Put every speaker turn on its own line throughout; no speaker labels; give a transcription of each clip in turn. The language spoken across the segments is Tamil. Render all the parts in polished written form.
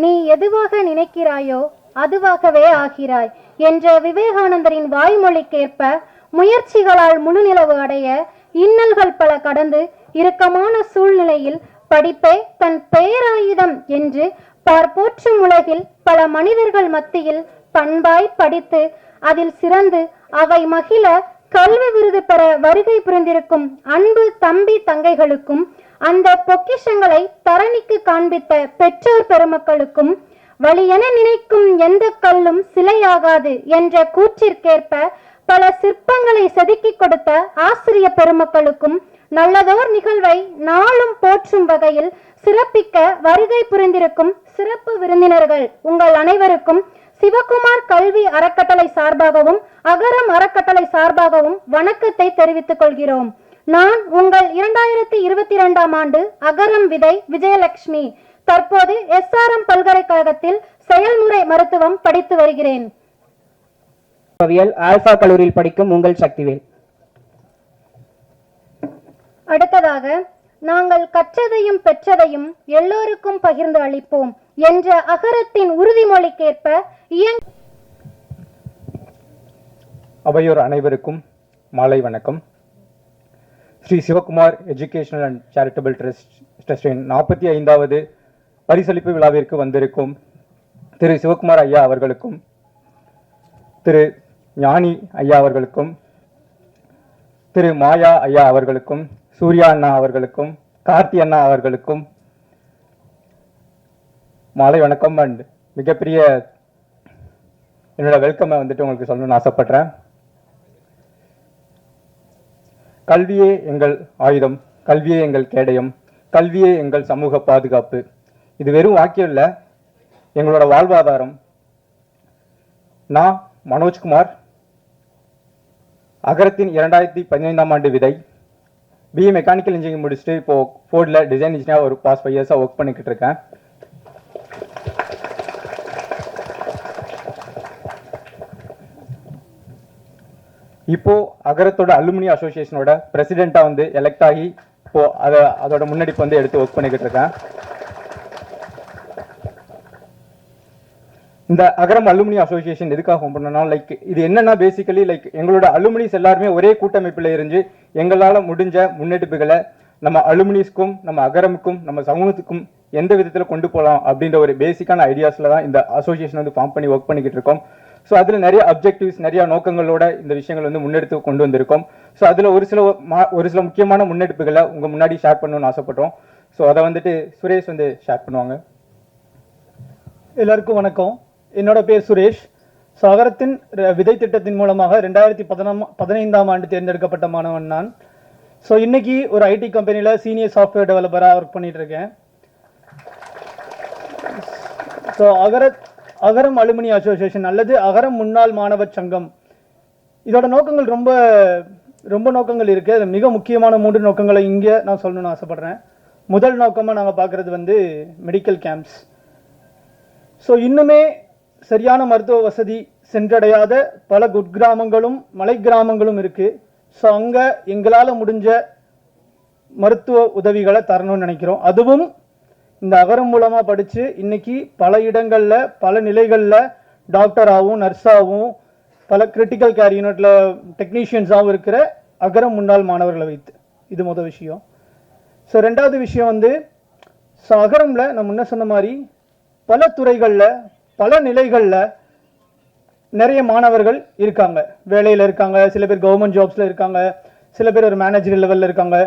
நீ எதுவாக நினைக்கிறாயோ அதுவாகவே ஆகிறாய் என்ற விவேகானந்தரின் வாய்மொழிக்கேற்ப முயற்சிகளால் முழுநிலவு அடைய இன்னல்கள் பல கடந்து இறுக்கமான சூழ்நிலையில் படிப்பே தன் பேராயுதம் என்று பார்ப்போற்றும் உலகில் பல மனிதர்கள் மத்தியில் பண்பாய் படித்து அதில் சிறந்து அவை மகிழ கல்வி விருது பெற வருகை புரிந்திருக்கும் அன்பு தம்பி தங்கைகளுக்கும் அந்த பொக்கிஷங்களை தரணிக்கு காண்பித்த பெற்றோர் பெருமக்களுக்கும் வலியென நினைக்கும் எந்த கல்லும் சிலையாகாது என்ற கூற்றிற்கேற்ப பல சிற்பங்களை செதுக்கி கொடுத்த ஆசிரிய பெருமக்களுக்கும் நல்லதோர் நிகழ்வை நாளும் போற்றும் வகையில் சிறப்பிக்க வருகை புரிந்திருக்கும் சிறப்பு விருந்தினர்கள் உங்கள் அனைவருக்கும் சிவகுமார் கல்வி அறக்கட்டளை சார்பாகவும் அகரம் அறக்கட்டளை சார்பாகவும் வணக்கத்தை தெரிவித்துக் கொள்கிறோம். நான் உங்கள் 2022 ஆண்டு அகரம் விதை விஜயலட்சுமி. தற்போது SRM பல்கலைக்கழகத்தில் செயல்முறை மருத்துவம் படித்து வருகிறேன்.
ஆல்பா கல்லூரியில் படிக்கும் உங்கள் சக்திவேல்.
அடுத்ததாக நாங்கள் கற்றதையும் பெற்றதையும் எல்லோருக்கும் பகிர்ந்து அளிப்போம் என்ற அகரத்தின் உறுதிமொழிக்கேற்ப
அவையோர் அனைவருக்கும் மாலை வணக்கம். Shri Sivakumar educational and charitable ட்ரஸ்டின் 45வது பரிசளிப்பு விழாவிற்கு வந்திருக்கும் திரு சிவகுமார் ஐயா அவர்களுக்கும், திரு ஞானி ஐயா அவர்களுக்கும், திரு மாயா ஐயா அவர்களுக்கும், சூர்யா அண்ணா அவர்களுக்கும், கார்த்தி அண்ணா அவர்களுக்கும் மாலை வணக்கம். அண்ட் மிகப்பெரிய என்னோட வெல்கமை உங்களுக்கு சொல்லணும்னு ஆசைப்படுறேன். கல்வியே எங்கள் ஆயுதம், கல்வியே எங்கள் கேடயம், கல்வியே எங்கள் சமூக பாதுகாப்பு. இது வெறும் வாக்கியம் இல்லை, எங்களோட வாழ்வாதாரம். நான் மனோஜ்குமார், அகரத்தின் 2015 ஆண்டு விதை, BE மெக்கானிக்கல் இன்ஜினியரிங் முடிச்சுட்டு இப்போ ஃபோர்டில் டிசைன் இன்ஜினியர் ஒரு பாஸ்ட் 5 இயர்ஸாக ஒர்க் பண்ணிக்கிட்டு இருக்கேன். இப்போ அகரத்தோட அலுமினி அசோசியேஷனோட பிரசிடென்ட்டா எலெக்ட் ஆகி இப்போ அதோட முன்னெடுப்பு எடுத்து ஒர்க் பண்ணிக்கிட்டு இருக்கேன். இந்த அகரம் அலுமினி அசோசியேஷன் எதுக்காக பண்ணனா, இது என்னன்னா பேசிக்கலி எங்களோட அலுமினிஸ் எல்லாருமே ஒரே கூட்டமைப்பில் இருந்து எங்களால் முடிஞ்ச முன்னெடுப்புகளை நம்ம அலுமினிஸ்க்கும் நம்ம அகரமுக்கும் நம்ம சமூகத்துக்கும் எந்த விதத்தில் கொண்டு போகலாம் அப்படின்ற ஒரு பேசிக்கான ஐடியாஸில் தான் இந்த அசோசியேஷன் ஃபார்ம் பண்ணி ஒர்க் பண்ணிக்கிட்டு இருக்கோம். ஸோ அதில் நிறைய அப்ஜெக்டிவ்ஸ், நிறைய நோக்கங்களோட இந்த விஷயங்கள் முன்னெடுத்து கொண்டு வந்திருக்கோம். ஸோ அதில் ஒரு சில முக்கியமான முன்னெடுப்புகளை உங்கள் முன்னாடி ஷேர் பண்ணணும்னு ஆசைப்பட்றோம். ஸோ அதை சுரேஷ் ஷேர் பண்ணுவாங்க.
எல்லாருக்கும் வணக்கம். என்னோட பேர் சுரேஷ். ஸோ அகரத்தின் விதை திட்டத்தின் மூலமாக 2015 ஆண்டு தேர்ந்தெடுக்கப்பட்ட மாணவன் நான். ஸோ இன்னைக்கு ஒரு ஐடி கம்பெனியில் சீனியர் சாஃப்ட்வேர் டெவலப்பராக ஒர்க் பண்ணிட்டு இருக்கேன். ஸோ அகரம் அலுமினி அசோசியேஷன் அல்லது அகரம் முன்னாள் மாணவர் சங்கம், இதோட நோக்கங்கள் ரொம்ப நோக்கங்கள் இருக்கு. அது மிக முக்கியமான 3 நோக்கங்களை இங்கே நான் சொல்லணும்னு ஆசைப்படுறேன். முதல் நோக்கமாக நாங்கள் பார்க்குறது மெடிக்கல் கேம்ப்ஸ். ஸோ இன்னுமே சரியான மருத்துவ வசதி சென்றடையாத பல குக்கிராமங்களும் மலை கிராமங்களும் இருக்கு. ஸோ அங்கே எங்களால் முடிஞ்ச மருத்துவ உதவிகளை தரணும்னு நினைக்கிறோம். அதுவும் இந்த அகரம் மூலமாக படித்து இன்னைக்கு பல இடங்களில் பல நிலைகளில் டாக்டராகவும் நர்ஸாகவும் பல கிரிட்டிக்கல் கேர் யூனிட்டில் டெக்னீஷியன்ஸாகவும் இருக்கிற அகரம் முன்னாள் மாணவர்களை வைத்து, இது முதல் விஷயம். ஸோ ரெண்டாவது விஷயம் ஸோ அகரமில் நான் முன்ன சொன்ன மாதிரி பல துறைகளில் பல நிலைகளில் நிறைய மாணவர்கள் இருக்காங்க, வேலையில் இருக்காங்க. சில பேர் கவர்மெண்ட் ஜாப்ஸில் இருக்காங்க, சில பேர் ஒரு மேனேஜர் லெவலில் இருக்காங்க.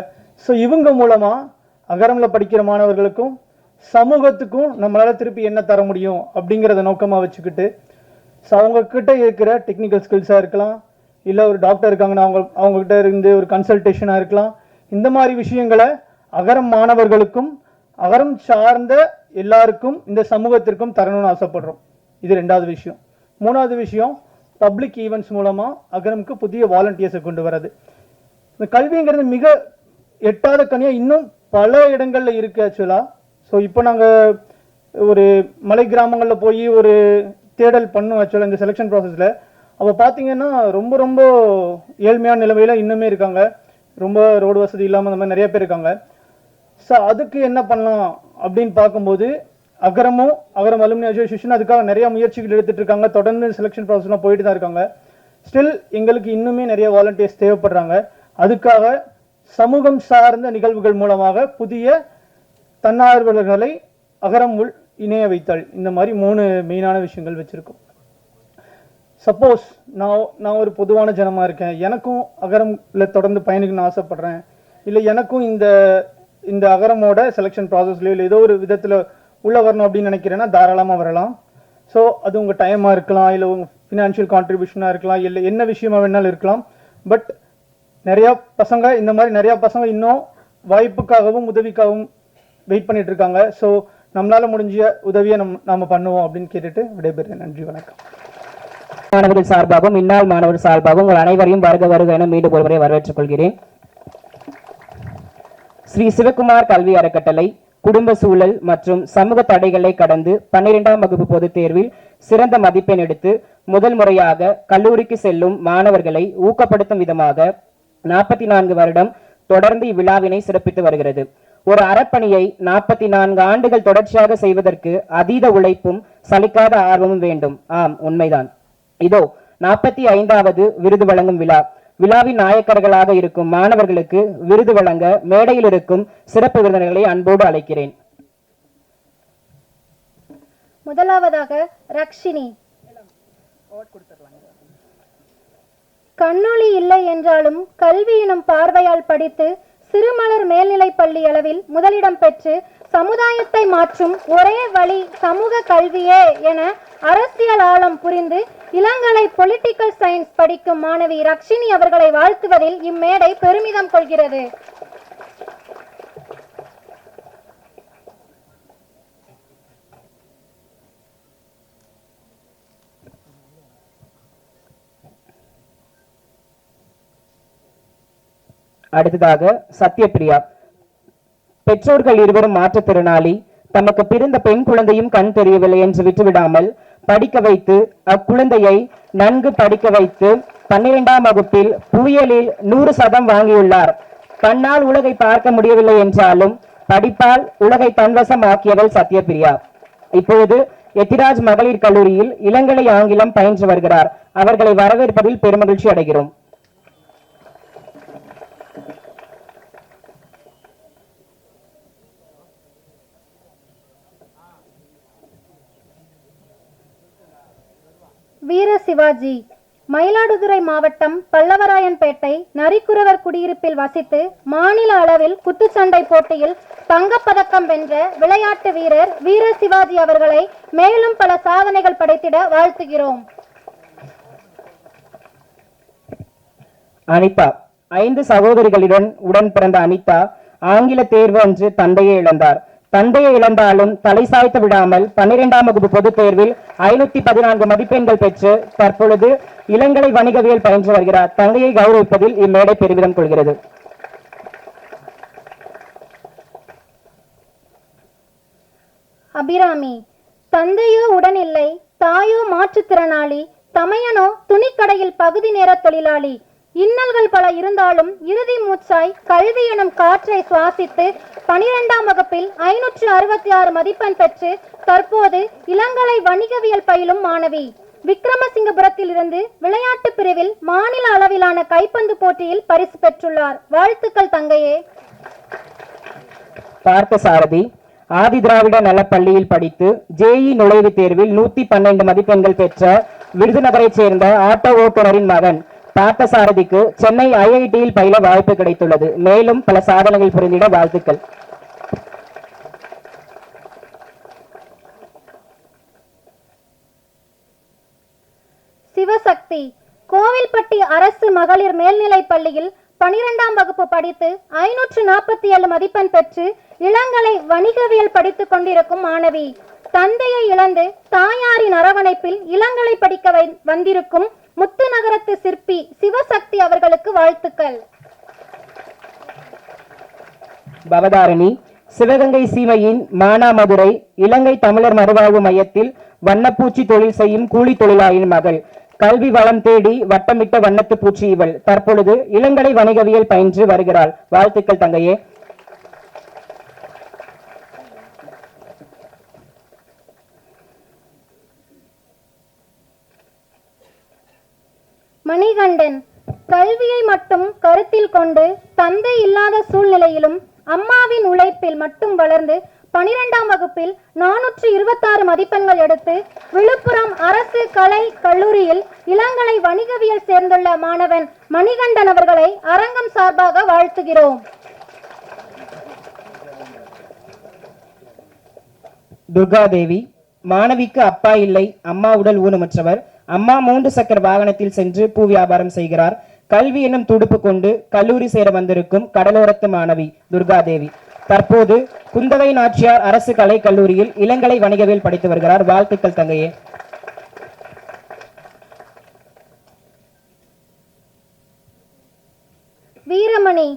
ஸோ இவங்க மூலமாக அகரமில் படிக்கிற மாணவர்களுக்கும் சமூகத்துக்கும் நம்மளால் திருப்பி என்ன தர முடியும் அப்படிங்கிறத நோக்கமாக வச்சுக்கிட்டு, ஸோ அவங்கக்கிட்ட இருக்கிற டெக்னிக்கல் ஸ்கில்ஸாக இருக்கலாம், இல்லை ஒரு டாக்டர் இருக்காங்கன்னா அவங்கக்கிட்ட இருந்து ஒரு கன்சல்டேஷனாக இருக்கலாம். இந்த மாதிரி விஷயங்களை அகரம் மாணவர்களுக்கும் அகரம் சார்ந்த எல்லாருக்கும் இந்த சமூகத்திற்கும் தரணும்னு ஆசைப்படுறோம். இது ரெண்டாவது விஷயம். மூணாவது விஷயம், பப்ளிக் ஈவெண்ட்ஸ் மூலமாக அகரமுக்கு புதிய வாலண்டியர்ஸை கொண்டு வர்றது. இந்த கல்விங்கிறது மிக எட்டாத கனியாக இன்னும் பல இடங்களில் இருக்குது ஆக்சுவலாக. ஸோ இப்போ நாங்கள் ஒரு மலை கிராமங்களில் போய் ஒரு தேடல் பண்ணோம் ஆக்சுவலாக இந்த செலெக்ஷன் ப்ராசஸில். அப்போ பார்த்தீங்கன்னா ரொம்ப ரொம்ப ஏழ்மையான நிலைமையில் இன்னுமே இருக்காங்க, ரொம்ப ரோடு வசதி இல்லாமல் அந்த மாதிரி நிறைய பேர் இருக்காங்க. ஸோ அதுக்கு என்ன பண்ணலாம் அப்படின்னு பார்க்கும்போது அகரமும் அகரம் அலுமினி அசோசியேஷன் அதுக்காக நிறைய முயற்சிகள் எடுத்துட்டு இருக்காங்க. தொடர்ந்து செலெக்ஷன் ப்ராசஸ்லாம் போயிட்டு தான் இருக்காங்க. ஸ்டில் எங்களுக்கு இன்னுமே நிறைய வாலண்டியர்ஸ் தேவைப்படுறாங்க. அதுக்காக சமூகம் சார்ந்த நிகழ்வுகள் மூலமாக புதிய தன்னார்வலர்களை அகரம் உள் இணைய வைத்தல், இந்த மாதிரி 3 மெயினான விஷயங்கள் வச்சிருக்கோம். சப்போஸ் நான் ஒரு பொதுவான ஜனமாக இருக்கேன், எனக்கும் அகரம்ல தொடர்ந்து பயணிக்கணும்னு ஆசைப்படுறேன், இல்லை எனக்கும் இந்த அகரமோட செலெக்ஷன் ப்ராசஸ்லையோ இல்லை ஏதோ ஒரு விதத்தில் உள்ள வரணும் அப்படின்னு நினைக்கிறேன்னா தாராளமாக வரலாம். ஸோ அது உங்கள் டைமாக இருக்கலாம், இல்லை உங்கள் ஃபினான்ஷியல் கான்ட்ரிபியூஷனாக இருக்கலாம், இல்லை என்ன விஷயமா வேணாலும் இருக்கலாம். பட் நிறையா பசங்க இந்த மாதிரி நிறையா பசங்க இன்னும் வாய்ப்புக்காகவும் உதவிக்காகவும் வெயிட் பண்ணிட்டு இருக்காங்க. ஸோ நம்மளால முடிஞ்ச உதவியை நாம பண்ணுவோம் அப்படின்னு கேட்டுட்டு விடைபெறுறேன். நன்றி, வணக்கம்.
மாணவர்கள் சார்பாகவும் இந்நாள் மாணவர் சார்பாகவும் உங்கள் அனைவரையும் வருக வருக என மீண்டும் ஒருமுறை வரவேற்றுக் கொள்கிறேன். ஸ்ரீ சிவகுமார் கல்வி அறக்கட்டளை குடும்ப சூழல் மற்றும் சமூக தடைகளை கடந்து 12ஆம் வகுப்பு பொதுத் தேர்வில் சிறந்த மதிப்பெண் எடுத்து முதல் முறையாக கல்லூரிக்கு செல்லும் மாணவர்களை ஊக்கப்படுத்தும் விதமாக 44 வருடம் தொடர்ந்து இவ்விழாவினை சிறப்பித்து வருகிறது. ஒரு அறப்பணியை 44 ஆண்டுகள் தொடர்ச்சியாக செய்வதற்கு அதீத உழைப்பும் சலிக்காத ஆர்வமும் வேண்டும். ஆம், உண்மைதான். இதோ 45வது விருது வழங்கும் விழா. விழாவின் நாயக்கர்களாக இருக்கும் மாணவர்களுக்கு விருது வழங்க மேடையில் இருக்கும் சிறப்பு விருந்தினர்களை அன்போடு அழைக்கிறேன்.
முதலாவதாக ரக்ஷினி. கண்ணொளி இல்லை என்றாலும் கல்வி எனும் பார்வையால் படித்து சிறுமலர் மேல்நிலைப் பள்ளி அளவில் முதலிடம் பெற்று சமுதாயத்தை மாற்றும் ஒரே வழி சமூக கல்வியே என அரசியல் ஆழம் புரிந்து இளங்கலை பொலிட்டிக்கல் சயின்ஸ் படிக்கும் மாணவி ரக்ஷினி அவர்களை வாழ்த்துவதில் இம்மேடை பெருமிதம் கொள்கிறது.
அடுத்ததாக சத்யபிரியா. பெற்றோர்கள் இருவரும் மாற்றுத்திறனாளி. தமக்கு பிறந்த பெண் குழந்தையும் கண் தெரியவில்லை என்று விட்டுவிடாமல் படிக்க வைத்து அக்குழந்தையை நன்கு படிக்க வைத்து 12ஆம் வகுப்பில் புவியியலில் 100% வாங்கியுள்ளார். கண்ணால் உலகை பார்க்க முடியவில்லை என்றாலும் படிப்பால் உலகை தன்வசம் ஆக்கியவள் சத்யபிரியா. இப்பொழுது எத்திராஜ் மகளிர் கல்லூரியில் இளங்கலை ஆங்கிலம் பயின்று வருகிறார். அவர்களை வரவேற்பதில் பெருமகிழ்ச்சி அடைகிறோம்.
வீர சிவாஜி. மயிலாடுதுறை மாவட்டம் பல்லவராயன்பேட்டை நரிக்குறவர் குடியிருப்பில் வசித்து மாநில அளவில் குத்துச்சண்டை போட்டியில் தங்கப்பதக்கம் வென்ற விளையாட்டு வீரர் வீர சிவாஜி அவர்களை மேலும் பல சாதனைகள் படைத்திட வாழ்த்துகிறோம்.
அனிதா. 5 சகோதரிகளுடன் உடன் பிறந்த அனிதா ஆங்கில தேர்வு அன்று தந்தையை இழந்தார். தந்தையை இழந்தாலும் தலை சாய்த்து விடாமல் 12ஆம் வகுப்பு பொதுத் தேர்வில் 514 மதிப்பெண்கள் பெற்று தற்பொழுது இளங்கலை வணிகவியல் பயின்று வருகிறார். தங்கையை கௌரவிப்பதில் இம்மேடை பெருமிதம் கொள்கிறது.
அபிராமி. தந்தையோ உடனில்லை, தாயோ மாற்றுத்திறனாளி, தமையனோ துணிக்கடையில் பகுதி நேர தொழிலாளி. இன்னல்கள் பல இருந்தாலும் இறுதி மூச்சாய் கல்வி எனும் காற்றை சுவாசித்து 12ஆம் வகுப்பில் 566 மதிப்பெண் பெற்று தற்போது இளங்கலை வணிகவியல் பயிலும் மாணவி. விக்ரமசிங்கபுரத்தில் இருந்து விளையாட்டு பிரிவில் மாநில அளவிலான கைப்பந்து போட்டியில் பரிசு பெற்றுள்ளார். வாழ்த்துக்கள் தங்கையே.
பார்த்தசாரதி. ஆதி திராவிட நலப்பள்ளியில் படித்து ஜேஇ நுழைவுத் தேர்வில் 112 மதிப்பெண்கள் பெற்ற விருதுநகரைச் சேர்ந்த ஆட்டோ ஓட்டுநரின் மகன் பார்த்தசாரதிக்கு சென்னை ஐஐடியில் பயில வாய்ப்பு கிடைத்துள்ளது. மேலும் பல சாதனைகள் புரிந்திட வாழ்த்துக்கள்.
சிவசக்தி. கோவில்பட்டி அரசு மகளிர் மேல்நிலைப் பள்ளியில் 12ஆம் வகுப்பு படித்து 547 மதிப்பெண் பெற்று இளங்கலை வணிகவியல் படித்துக் கொண்டிருக்கும் மாணவி. தந்தையை இழந்து தாயாரின் அரவணைப்பில் இளங்கலை படிக்க வந்திருக்கும் முத்து நகரத்து சிற்பி சிவசக்தி அவர்களுக்கு வாழ்த்துக்கள்.
பவதாரணி. சிவகங்கை சீமையின் மானாமதுரை இலங்கை தமிழர் மறுவாழ்வு மையத்தில் வண்ணப்பூச்சி தொழில் செய்யும் கூலி தொழிலாளியின் மகள். கல்வி வளம் தேடி வட்டமிட்ட வண்ணத்து பூச்சி இவள். தற்பொழுது இளங்கலை வணிகவியல் பயின்று வருகிறாள். வாழ்த்துக்கள் தங்கையே.
அம்மாவின் உழைப்பில் மட்டும் வளர்ந்து 12ஆம் வகுப்பில் 426 மதிப்பெண்கள் எடுத்து விழுப்புரம் அரசு கலை கல்லூரியில் இளங்கலை வணிகவியல் சேர்ந்துள்ள மாணவன் மணிகண்டன் அவர்களை அரங்கம் சார்பாக வாழ்த்துகிறோம்.
துர்காதேவி, மாணவிக்கு அப்பா இல்லை, அம்மா உடல் ஊனமுற்றவர். அம்மா 3 சக்கர வாகனத்தில் சென்று பூ வியாபாரம் செய்கிறார். கல்வி என்னும் துடுப்பு கொண்டு கல்லூரி சேர வந்திருக்கும் கடலோரத்து மாணவி துர்காதேவி தற்போது குந்தவை நாச்சியார் அரசு கலை கல்லூரியில் இளங்கலை வணிகவியல் படித்து வருகிறார். வாழ்த்துக்கள் தங்கையே.
வீரமணி,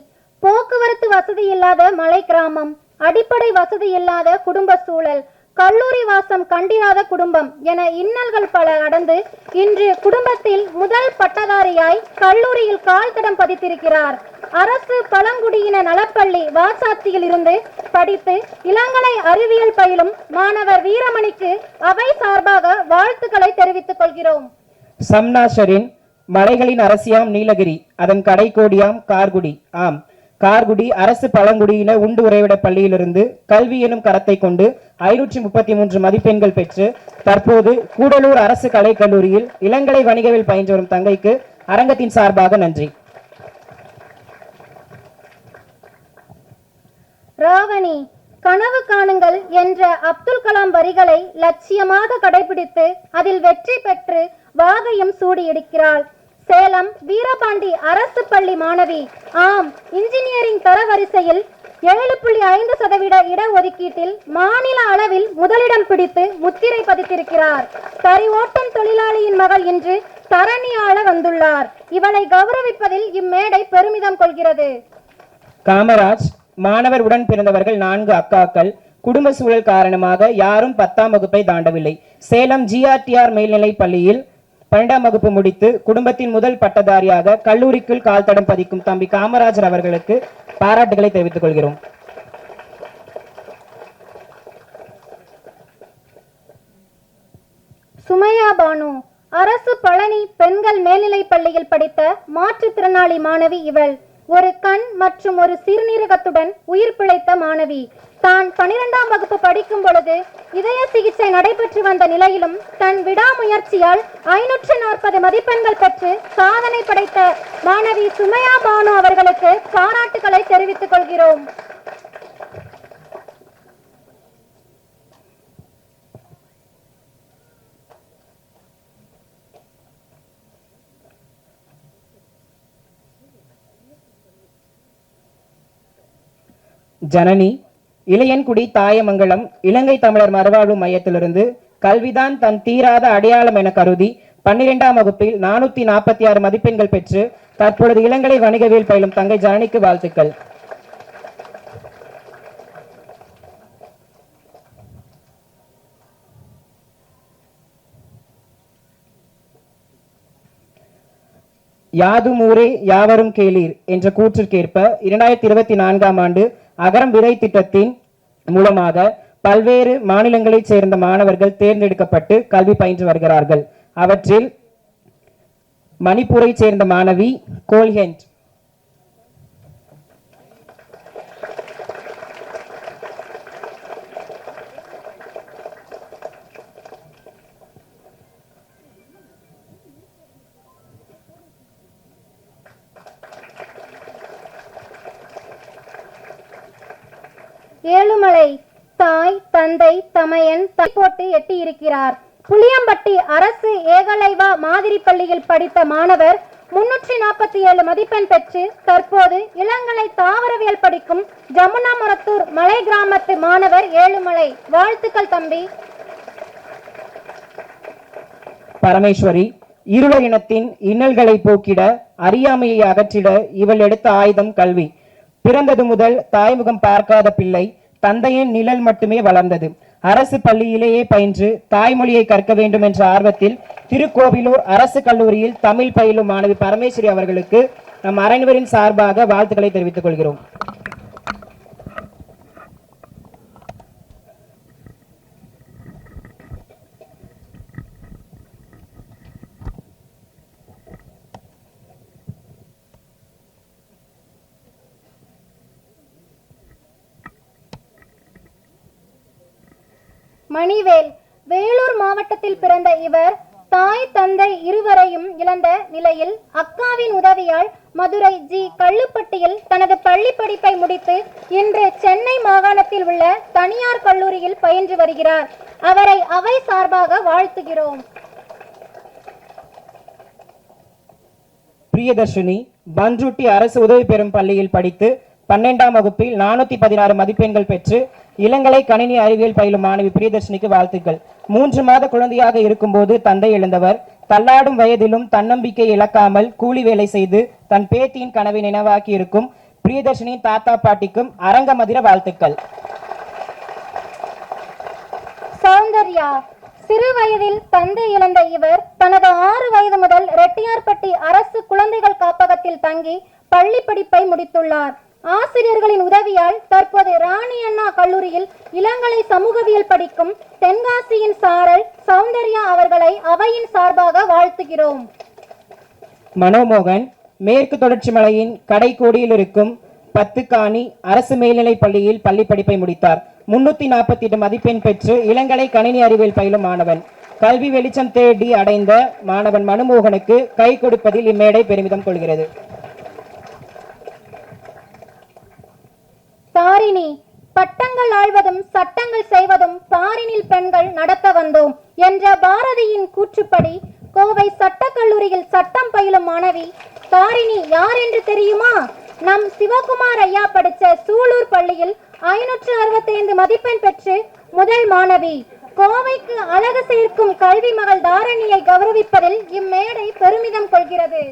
போக்குவரத்து வசதி இல்லாத மலை கிராமம், அடிப்படை வசதி இல்லாத குடும்ப சூழல், கல்லூரி வாசம் கண்டிராத குடும்பம் என இன்னல்கள் பல கடந்து இன்று குடும்பத்தில் முதல் பட்டதாரியாய் கல்லூரியில் கால் தடம் பதித்திருக்கிறார். அரசு பழங்குடியின நலப்பள்ளி வாசாத்தியில் இருந்து படித்து இளங்கலை அறிவியல் பயிலும் மாணவர் வீரமணிக்கு அவை சார்பாக வாழ்த்துக்களை தெரிவித்துக் கொள்கிறோம்.
சம்னாஷரின் மலைகளின் அரசியாம் நீலகிரி, அதன் கடைக்கோடியாம் கார்குடி. ஆம், கார்குடி அரசு பழங்குடியின உண்டு உறைவிட பள்ளியிலிருந்து கல்வி எனும் கரத்தை கொண்டு 533 மதிப்பெண்கள் பெற்று தற்போது கூடலூர் அரசு கலை கல்லூரியில் இளங்கலை வணிகவியல் பயின்று வரும் தங்கைக்கு அரங்கத்தின் சார்பாக நன்றி.
ராவணி, கனவு காணுங்கள் என்ற அப்துல் கலாம் வரிகளை லட்சியமாக கடைபிடித்து அதில் வெற்றி பெற்று வாகையும் சூடியிருக்கிறாள். சேலம் வீரபாண்டி அரசு பள்ளி மாணவி. ஆம், இன்ஜினியரிங் தரவரிசையில் 7.5% இடஒதுக்கீட்டில் மாநில அளவில் முதலிடம் பிடித்து முத்திரை பதித்திருக்கிறார். தறி ஓட்டும் தொழிலாளியின் மகள் இன்று தரணி ஆள வந்துள்ளார். இவளை கௌரவிப்பதில் இம்மேடை பெருமிதம் கொள்கிறது.
காமராஜ், மாணவர் உடன் பிறந்தவர்கள் 4 அக்காக்கள். குடும்ப சூழல் காரணமாக யாரும் 10ஆம் வகுப்பை தாண்டவில்லை. சேலம் ஜிஆர்டிஆர் மேல்நிலை பள்ளியில் 12ஆம் வகுப்பு முடித்து குடும்பத்தின் முதல் பட்டதாரியாக கல்லூரிக்குள் கால் தடம் பதிக்கும் தம்பி காமராஜர் அவர்களுக்கு பாராட்டுகளை தெரிவித்துக் கொள்கிறோம்.
சுமையா பானு, அரசு பழனி பெண்கள் மேல்நிலை பள்ளியில் படித்த மாற்றுத்திறனாளி மாணவி இவள். ஒரு கண் மற்றும் ஒரு சிறுநீரகத்துடன் உயிர் பிழைத்த மாணவி. தான் 12ஆம் வகுப்பு படிக்கும் பொழுது இதய சிகிச்சை நடைபெற்று வந்த நிலையிலும் தன் விடாமுயற்சியால் 540 மதிப்பெண்கள் பெற்று சாதனை படைத்த மாணவி சுமையா பானு அவர்களுக்கு பாராட்டுகளை தெரிவித்துக் கொள்கிறோம்.
ஜனனி, இளையன்குடி தாயமங்கலம் இலங்கை தமிழர் மறுவாழ்வு மையத்திலிருந்து கல்விதான் தன் தீராத அடையாளம் என கருதி 12ஆம் வகுப்பில் 446 மதிப்பெண்கள் பெற்று தற்பொழுது இளங்கலை வணிகவியல் பயிலும் தங்கை ஜனனிக்கு வாழ்த்துக்கள். யாதும் ஊரே யாவரும் கேளீர் என்ற கூற்றிற்கேற்ப 2024ஆம் ஆண்டு அகரம் விதை திட்டத்தின் மூலமாக பல்வேறு மாநிலங்களைச் சேர்ந்த மாணவர்கள் தேர்ந்தெடுக்கப்பட்டு கல்வி பயின்று வருகிறார்கள். அவற்றில் மணிப்பூரைச் சேர்ந்த மாணவி கோல்ஹென்ட்,
ஏழுமலை, தாய் தந்தை தமையன் போட்டு எட்டி இருக்கிறார். புளியம்பட்டி அரசு ஏகலைவா மாதிரி பள்ளியில் படித்த மாணவர் 347 மதிப்பெண் பெற்று தற்போது இளங்கலை தாவரவியல் படிக்கும் ஜமுனாமரத்தூர் மலை கிராமத்து மாணவர் ஏழுமலை. வாழ்த்துக்கள் தம்பி.
பரமேஸ்வரி, இருளர் இனத்தின் இன்னல்களை போக்கிட அறியாமையை அகற்றிட இவள் எடுத்த ஆயுதம் கல்வி. பிறந்தது முதல் தாய்முகம் பார்க்காத பிள்ளை தந்தையின் நிழல் மட்டுமே வளர்ந்தது. அரசு பள்ளியிலேயே பயின்று தாய்மொழியை கற்க வேண்டும் என்ற ஆர்வத்தில் திருக்கோவிலூர் அரசு கல்லூரியில் தமிழ் பயிலும் மாணவி பரமேஸ்வரி அவர்களுக்கு நம் அனைவரின் சார்பாக வாழ்த்துக்களை தெரிவித்துக் கொள்கிறோம்.
மணிவேல். வேலூர் மாவட்டத்தில் பிறந்த இவர் தாய் தந்தை இருவரையும் இழந்த நிலையில் அக்காவின் உதவியால் மதுரை ஜி கள்ளுப்பட்டியில் தனது பள்ளி படிப்பை முடித்து இன்று சென்னை மாகாணத்தில் உள்ள தனியார் கல்லூரியில் பயின்று வருகிறார். அவரை அவை சார்பாக வாழ்த்துகிறோம்.
பிரியதர்ஷினி பன்ருட்டி அரசு உதவி பெறும் பள்ளியில் படித்து 12ஆம் வகுப்பில் 416 மதிப்பெண்கள் பெற்று இளங்கலை கணினி அறிவியல் பயிலும் மாணவி பிரியதர்ஷினிக்கு வாழ்த்துக்கள். 3 மாத குழந்தையாக இருக்கும்போது தந்தை இழந்தவர் தள்ளாடும் வயதிலும் தன்னம்பிக்கை இழக்காமல் கூலி வேலை செய்து தன் பேத்தியின் கனவை நினைவாக்கி இருக்கும் பிரியதர்ஷினியின் தாத்தா பாட்டிக்கும் அரங்கமதிர வாழ்த்துக்கள்.
சௌந்தர்யா. சிறு வயதில் தந்தை இழந்த இவர் தனது 6 வயது முதல் ரெட்டியார்பட்டி அரசு குழந்தைகள் காப்பகத்தில் தங்கி பள்ளி படிப்பை முடித்துள்ளார். ஆசிரியர்களின் உதவியால் தற்போது ராணி அண்ணா கல்லூரியில் இளங்கலை சமூகவியல் படிக்கும் தென்காசியின் சாரல் சௌந்தர்யா அவர்களை அவையின் சார்பாக வாழ்த்துகிறோம்.
மனோமோகன் மேற்கு தொடர்ச்சி மலையின் கடைக்கோடியில் இருக்கும் பத்துக்காணி அரசு மேல்நிலைப் பள்ளியில் பள்ளி படிப்பை முடித்தார். 348 மதிப்பெண் பெற்று இளங்கலை கணினி அறிவியல் பயிலும் மாணவன். கல்வி வெளிச்சம் தேடி அடைந்த மாணவன் மனுமோகனுக்கு கை கொடுப்பதில் இம்மேடை பெருமிதம் கொள்கிறது.
தாரிணி. பட்டங்கள் ஆழ்வதும் சட்டங்கள் செய்வதும் பாரினில் பெண்கள் நடத்த வந்தோம் என்ற பாரதியின் கூற்றுப்படி கோவை சட்டக்கல்லூரியில் சட்டம் பயிலும் மாணவி தாரிணி யார் என்று தெரியுமா? நம் சிவகுமார் ஐயா படித்த சூலூர் பள்ளியில் 565 மதிப்பெண் பெற்று முதல் மாணவி. கோவைக்கு அழகு சேர்க்கும் கல்வி மகள் தாரிணியை கௌரவிப்பதில் இம்மேடை பெருமிதம் கொள்கிறது.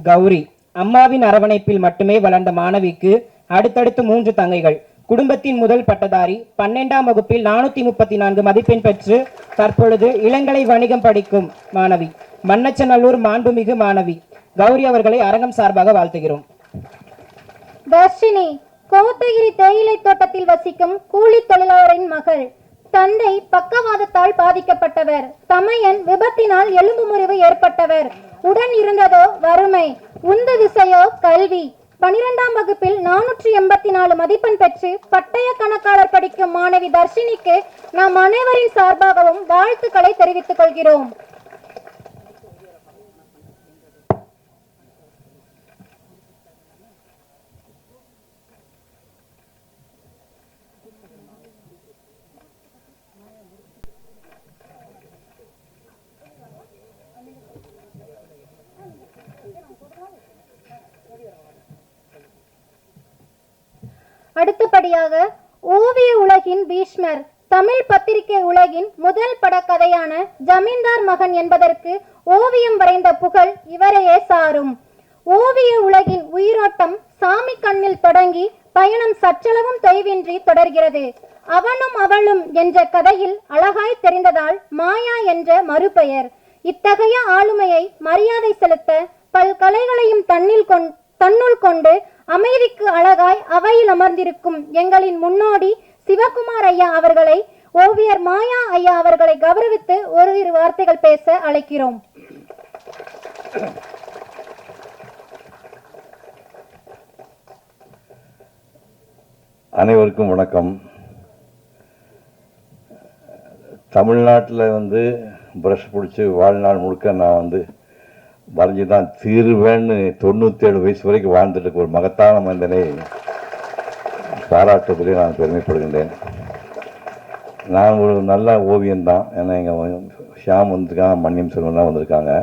கௌரி. அம்மாவின் அரவணைப்பில் மட்டுமே வளர்ந்த மாணவிக்கு அடுத்தடுத்து 3 தங்கைகள். குடும்பத்தின் முதல் பட்டதாரி. 12ஆம் வகுப்பில் 434 மதிப்பெண் பெற்று தற்பொழுது இளங்கலை வணிகம் படிக்கும் மாணவி. மன்னச்சநல்லூர் மாண்புமிகு மாணவி கௌரி அவர்களை அரங்கம் சார்பாக வாழ்த்துகிறோம்.
தர்ஷினி. கோத்தகிரி தேயிலை தோட்டத்தில் வசிக்கும் கூலி தொழிலாளரின் மகள். தந்தை பக்கவாதத்தால் பாதிக்கப்பட்டவர். தமையன் விபத்தினால் எலும்பு முறிவு ஏற்பட்டவர். உடன் இருந்ததோ வறுமை, உந்து விசையோ கல்வி. 12ஆம் வகுப்பில் 484 மதிப்பெண் பெற்று பட்டய கணக்காளர் படிக்கும் மாணவி தர்ஷினிக்கு நாம் அனைவரின் சார்பாகவும் வாழ்த்துக்களை தெரிவித்துக் கொள்கிறோம். அடுத்தபடியாக ஓவிய உலகின் பீஷ்மர். தமிழ் பத்திரிகை உலகின் முதல் படக்கதையான ஜமீன்தார் மகன் என்பதற்கு ஓவியம் வரைந்த புகழ் இவரையே சாரும். ஓவிய உலகின் உயிரோட்டம் சாமி கண்ணில் தொடங்கி பயணம் சற்றளவும் தொய்வின்றி தொடர்கிறது. அவனும் அவளும் என்ற கதையில் அழகாய் தெரிந்ததால் மாயா என்ற மறுபெயர். இத்தகைய ஆளுமையை மரியாதை செலுத்த பல்கலைகளையும் தன்னுள் கொண்டு அமைதிக்கு அழகாய் அவையில் அமர்ந்திருக்கும் எங்களின் முன்னோடி சிவகுமார் ஐயா அவர்களை ஓவியர் மாயா ஐயா அவர்களை கௌரவித்து ஓரிரு வார்த்தைகள் பேச அழைக்கிறோம்.
அனைவருக்கும் வணக்கம். தமிழ்நாட்டில் பிரஷ் பிடிச்சி வாழ்நாள் முழுக்க நான் வரைஞ்சி தான் தீர்வேன்னு 97 வயசு வரைக்கும் வாழ்ந்துட்டு ஒரு மகத்தான மனிதனை பாராட்டுவதிலே நான் பெருமைப்படுகின்றேன். நான் ஒரு நல்ல ஓவியம்தான். ஏன்னா எங்கள் ஷியாம் வந்திருக்காங்க, மன்னியம் செல்வன்லாம் வந்திருக்காங்க.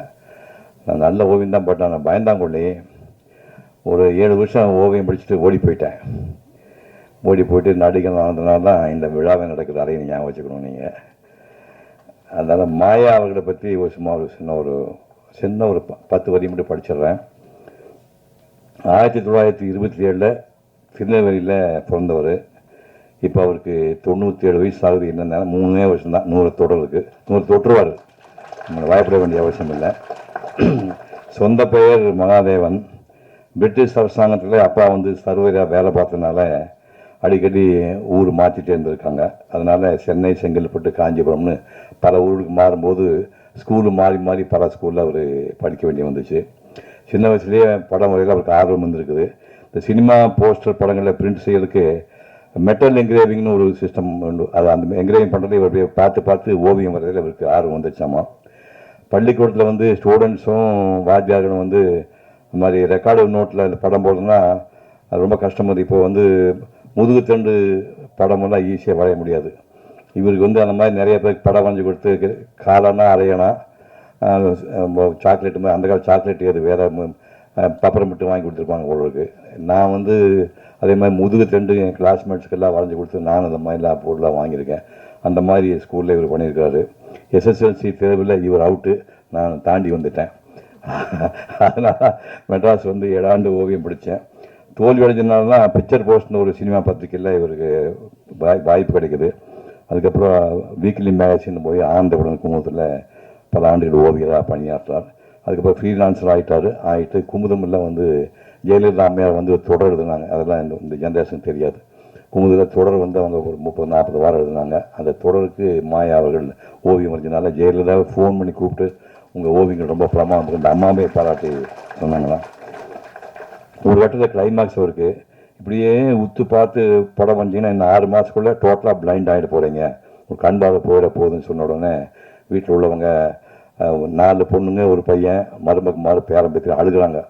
நான் நல்ல ஓவியம் தான் போட்டேன். நான் பயந்தாங்கொள்ளி ஒரு 7 வருஷம் ஓவியம் படிச்சுட்டு ஓடி போயிட்டு நடிகர் ஆனதுனால தான் இந்த விழாவை நடக்குது. அதையும் ஞாபகம் வச்சுக்கணும் நீங்கள். அதனால் மாயா அவர்களை பற்றி சின்ன ஒரு 10 வரி மட்டும் படிச்சிடுறேன். 1927 திருநெல்வேலியில் பிறந்தவர். இப்போ அவருக்கு 97 வயசு ஆகுது. என்னென்ன 3 வருஷம் தான் 100 தொடருக்கு 100 தொற்றுவார். நம்மளை பயப்பட வேண்டிய அவசியம் இல்லை. சொந்த பெயர் மகாதேவன். பிரிட்டிஷ் அரசாங்கத்தில் அப்பா வந்து சர்வராக வேலை பார்த்ததுனால அடிக்கடி ஊர் மாற்றிட்டே இருந்திருக்காங்க. அதனால் சென்னை, செங்கல்பட்டு, காஞ்சிபுரம்னு பல ஊருக்கு மாறும்போது ஸ்கூலு மாறி மாறி பல ஸ்கூலில் அவர் படிக்க வேண்டி வந்துச்சு. சின்ன வயசுலேயே படம் வரையில் அவருக்கு ஆர்வம் வந்திருக்குது. இந்த சினிமா போஸ்டர் படங்களில் பிரிண்ட் செய்யறதுக்கு மெட்டல் என்கிரேவிங்னு ஒரு சிஸ்டம் உண்டு. அது அந்த என்கிரேவிங் பண்ணுறது இவருடைய பார்த்து பார்த்து ஓவியம் வரையில் அவருக்கு ஆர்வம் வந்துச்சாமா. பள்ளிக்கூடத்தில் வந்து ஸ்டூடெண்ட்ஸும் வாத்தியார்களும் வந்து இந்த மாதிரி ரெக்கார்டு நோட்டில் இந்த படம் போடுறதுன்னா அது ரொம்ப கஷ்டம். இப்போ வந்து முதுகுத்தண்டு படமெல்லாம் ஈஸியாக வரைய முடியாது. இவருக்கு வந்து அந்த மாதிரி நிறைய பேருக்கு படம் வரைஞ்சி கொடுத்து காலனா அரையனா சாக்லேட்டு மாதிரி அந்த கால சாக்லேட் அது வேறு பப்பரம் மட்டும் வாங்கி கொடுத்துருப்பாங்க உங்களுக்கு. நான் வந்து அதே மாதிரி முதுகுத்தண்டு என் கிளாஸ்மேட்ஸ்க்கெல்லாம் வரைஞ்சி கொடுத்து நானும் அந்த மாதிரிலாம் பொருளாக வாங்கியிருக்கேன். அந்த மாதிரி ஸ்கூலில் இவர் பண்ணியிருக்காரு. எஸ்எஸ்எல்சி தேர்வில் இவர் அவுட்டு, நான் தாண்டி வந்துட்டேன். அதனால் மெட்ராஸ் வந்து 7 ஆண்டு ஓவியம் படித்தேன். தோல்வி அடைஞ்சதுனால தான் பிக்சர் போஸ்ட்னு ஒரு சினிமா பத்திரிக்கையில் இவருக்கு வாய்ப்பு கிடைக்குது. அதுக்கப்புறம் வீக்லி மேகசின் போய் ஆனந்தபுரம் குமுதத்தில் பல ஆண்டுகள் ஓவியராக பணியாற்றார். அதுக்கப்புறம் ஃப்ரீலான்சர் ஆகிட்டு குமுதமில் வந்து ஜெயலலிதா அம்மையார் வந்து தொடர் எழுதுனாங்க. அதெல்லாம் இந்த ஜென்ரேஷன் தெரியாது. குமுதில் தொடர் வந்து அவங்க ஒரு 30-40 வாரம் எழுதுனாங்க. அந்த தொடருக்கு மாயா அவர்கள் ஓவியம் வரைஞ்சனால ஜெயலலிதாவை ஃபோன் பண்ணி கூப்பிட்டு உங்கள் ஓவியங்கள் ரொம்ப பிரமாதம், இந்த அம்மாவே பாராட்டி சொன்னாங்களாம். ஒரு கட்டத்தில் கிளைமேக்ஸ் அவருக்கு இப்படியே உத்து பார்த்து படம் வந்தீங்கன்னா இன்னும் 6 மாதத்துக்குள்ளே டோட்டலாக பிளைண்ட் ஆகிட போகிறீங்க, ஒரு கண்பாக போயிட போகுதுன்னு சொன்ன உடனே வீட்டில் உள்ளவங்க 4 பொண்ணுங்க ஒரு பையன் மருமகுமாறு பேரம்பேத்தி அழுகிறாங்க.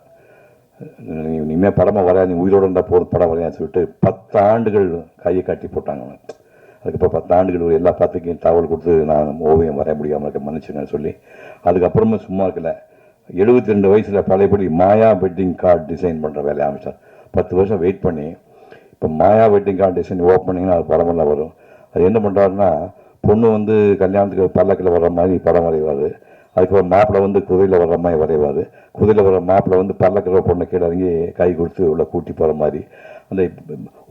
இனிமேல் படமாக வரையா, நீ உயிரோடு இருந்தால் போதும் படம் வரையான்னு சொல்லிட்டு 10 ஆண்டுகள் கையை கட்டி போட்டாங்க. அதுக்கப்புறம் 10 ஆண்டுகள் எல்லா பத்திரிக்கையும் தகவல் கொடுத்து நான் ஓவியம் வரைய முடியாமல் இருக்க மன்னிச்சுங்கன்னு சொல்லி அதுக்கப்புறமா சும்மா இருக்கல. 72 வயசில் பழையபடி மாயா வெட்டிங் கார்டு டிசைன் பண்ணுற வேலையை ஆரம்பித்தார். 10 வருஷம் வெயிட் பண்ணி இப்போ மாயா வெட்டிங் கார்டு டிசைன் ஓப்பனிங்கன்னா அது படமெல்லாம் வரும். அது என்ன பண்ணுறாருன்னா, பொண்ணு வந்து கல்யாணத்துக்கு பல்லக்கில் வர்ற மாதிரி படம் வரைவார். அதுக்கப்புறம் மாப்பிள்ளை வந்து குதிரையில் வர்ற மாதிரி வரைவார். குதிரையில் வர மாப்பிள்ளை வந்து பல்லக்கில் பொண்ணை கீழே இறங்கி கை கொடுத்து உள்ள கூட்டி போகிற மாதிரி அந்த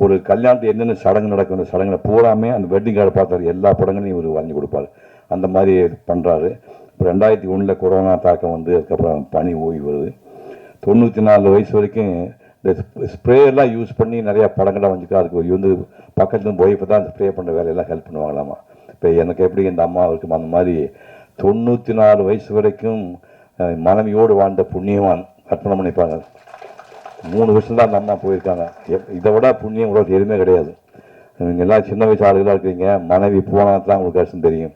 ஒரு கல்யாணத்துக்கு என்னென்ன சடங்கு நடக்கும் அந்த சடங்குல பூராமே அந்த வெட்டிங் கார்டு பார்த்தாரு எல்லா படங்களையும் இவர் வரைஞ்சி கொடுப்பார். அந்த மாதிரி பண்ணுறாரு. இப்போ 2001 கொரோனா தாக்கம் வந்து அதுக்கப்புறம் பனி ஓய்வு வருது. 94 வயசு வரைக்கும் இந்த ஸ்ப்ரேயெல்லாம் யூஸ் பண்ணி நிறையா படங்கள்லாம் வந்துட்டு அதுக்கு வந்து பக்கத்துலேருந்து ஒய்ஃபை தான் ஸ்ப்ரே பண்ணுற வேலையெல்லாம் ஹெல்ப் பண்ணுவாங்களாமா. இப்போ எனக்கு எப்படி இந்த அம்மா இருக்கும் அந்த மாதிரி 94 வயசு வரைக்கும் மனைவியோடு வாழ்ந்த புண்ணியவான் கற்பனை பண்ணிப்பாங்க. 3 வருஷம் தான் அந்த அம்மா போயிருக்காங்க. இதை விட புண்ணியம் உங்களுக்கு எதுவுமே கிடையாது. நீங்கள் எல்லாம் சின்ன வயசு ஆளுகளாக இருக்கிறீங்க. மனைவி போனால் தான் உங்களுக்கு கஷ்டம் தெரியும்.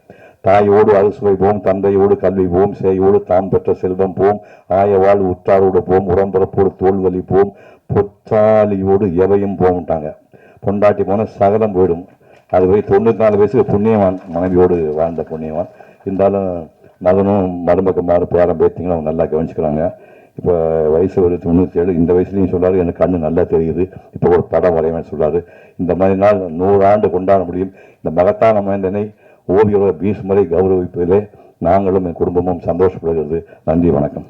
தாயோடு அறுசுவை போம், தந்தையோடு கல்வி போம், சேயோடு தாம் பெற்ற செல்வம் போம், ஆயவாள் உற்றாரோடு போம், உடம்புறப்போடு தோல்வலி போம், பொற்றாலியோடு எவையும் போம்ட்டாங்க. பொண்டாட்டி போனால் சகலம் போயிடும். அது போய் 94 வயசுக்கு புண்ணியவான், மனைவியோடு வாழ்ந்த புண்ணியவான். இருந்தாலும் மகனும் மருமகமாறு பேரம் பேத்திங்களும் அவங்க நல்லா கவனிச்சுக்கிறாங்க. இப்போ வயசு ஒரு 97, இந்த வயசுலையும் சொல்லாரு எனக்கு கண்ணு நல்லா தெரியுது, இப்போ ஒரு படம் வரைவேன்னு சொல்லாரு. இந்த மாதிரி நாள் 100 ஆண்டு கொண்டாட முடியும். இந்த மகத்தான மனிதனை ஓவியரோட 20 முறை கௌரவிப்பதிலே நாங்களும் என் குடும்பமும் சந்தோஷப்படுகிறது. நன்றி, வணக்கம்.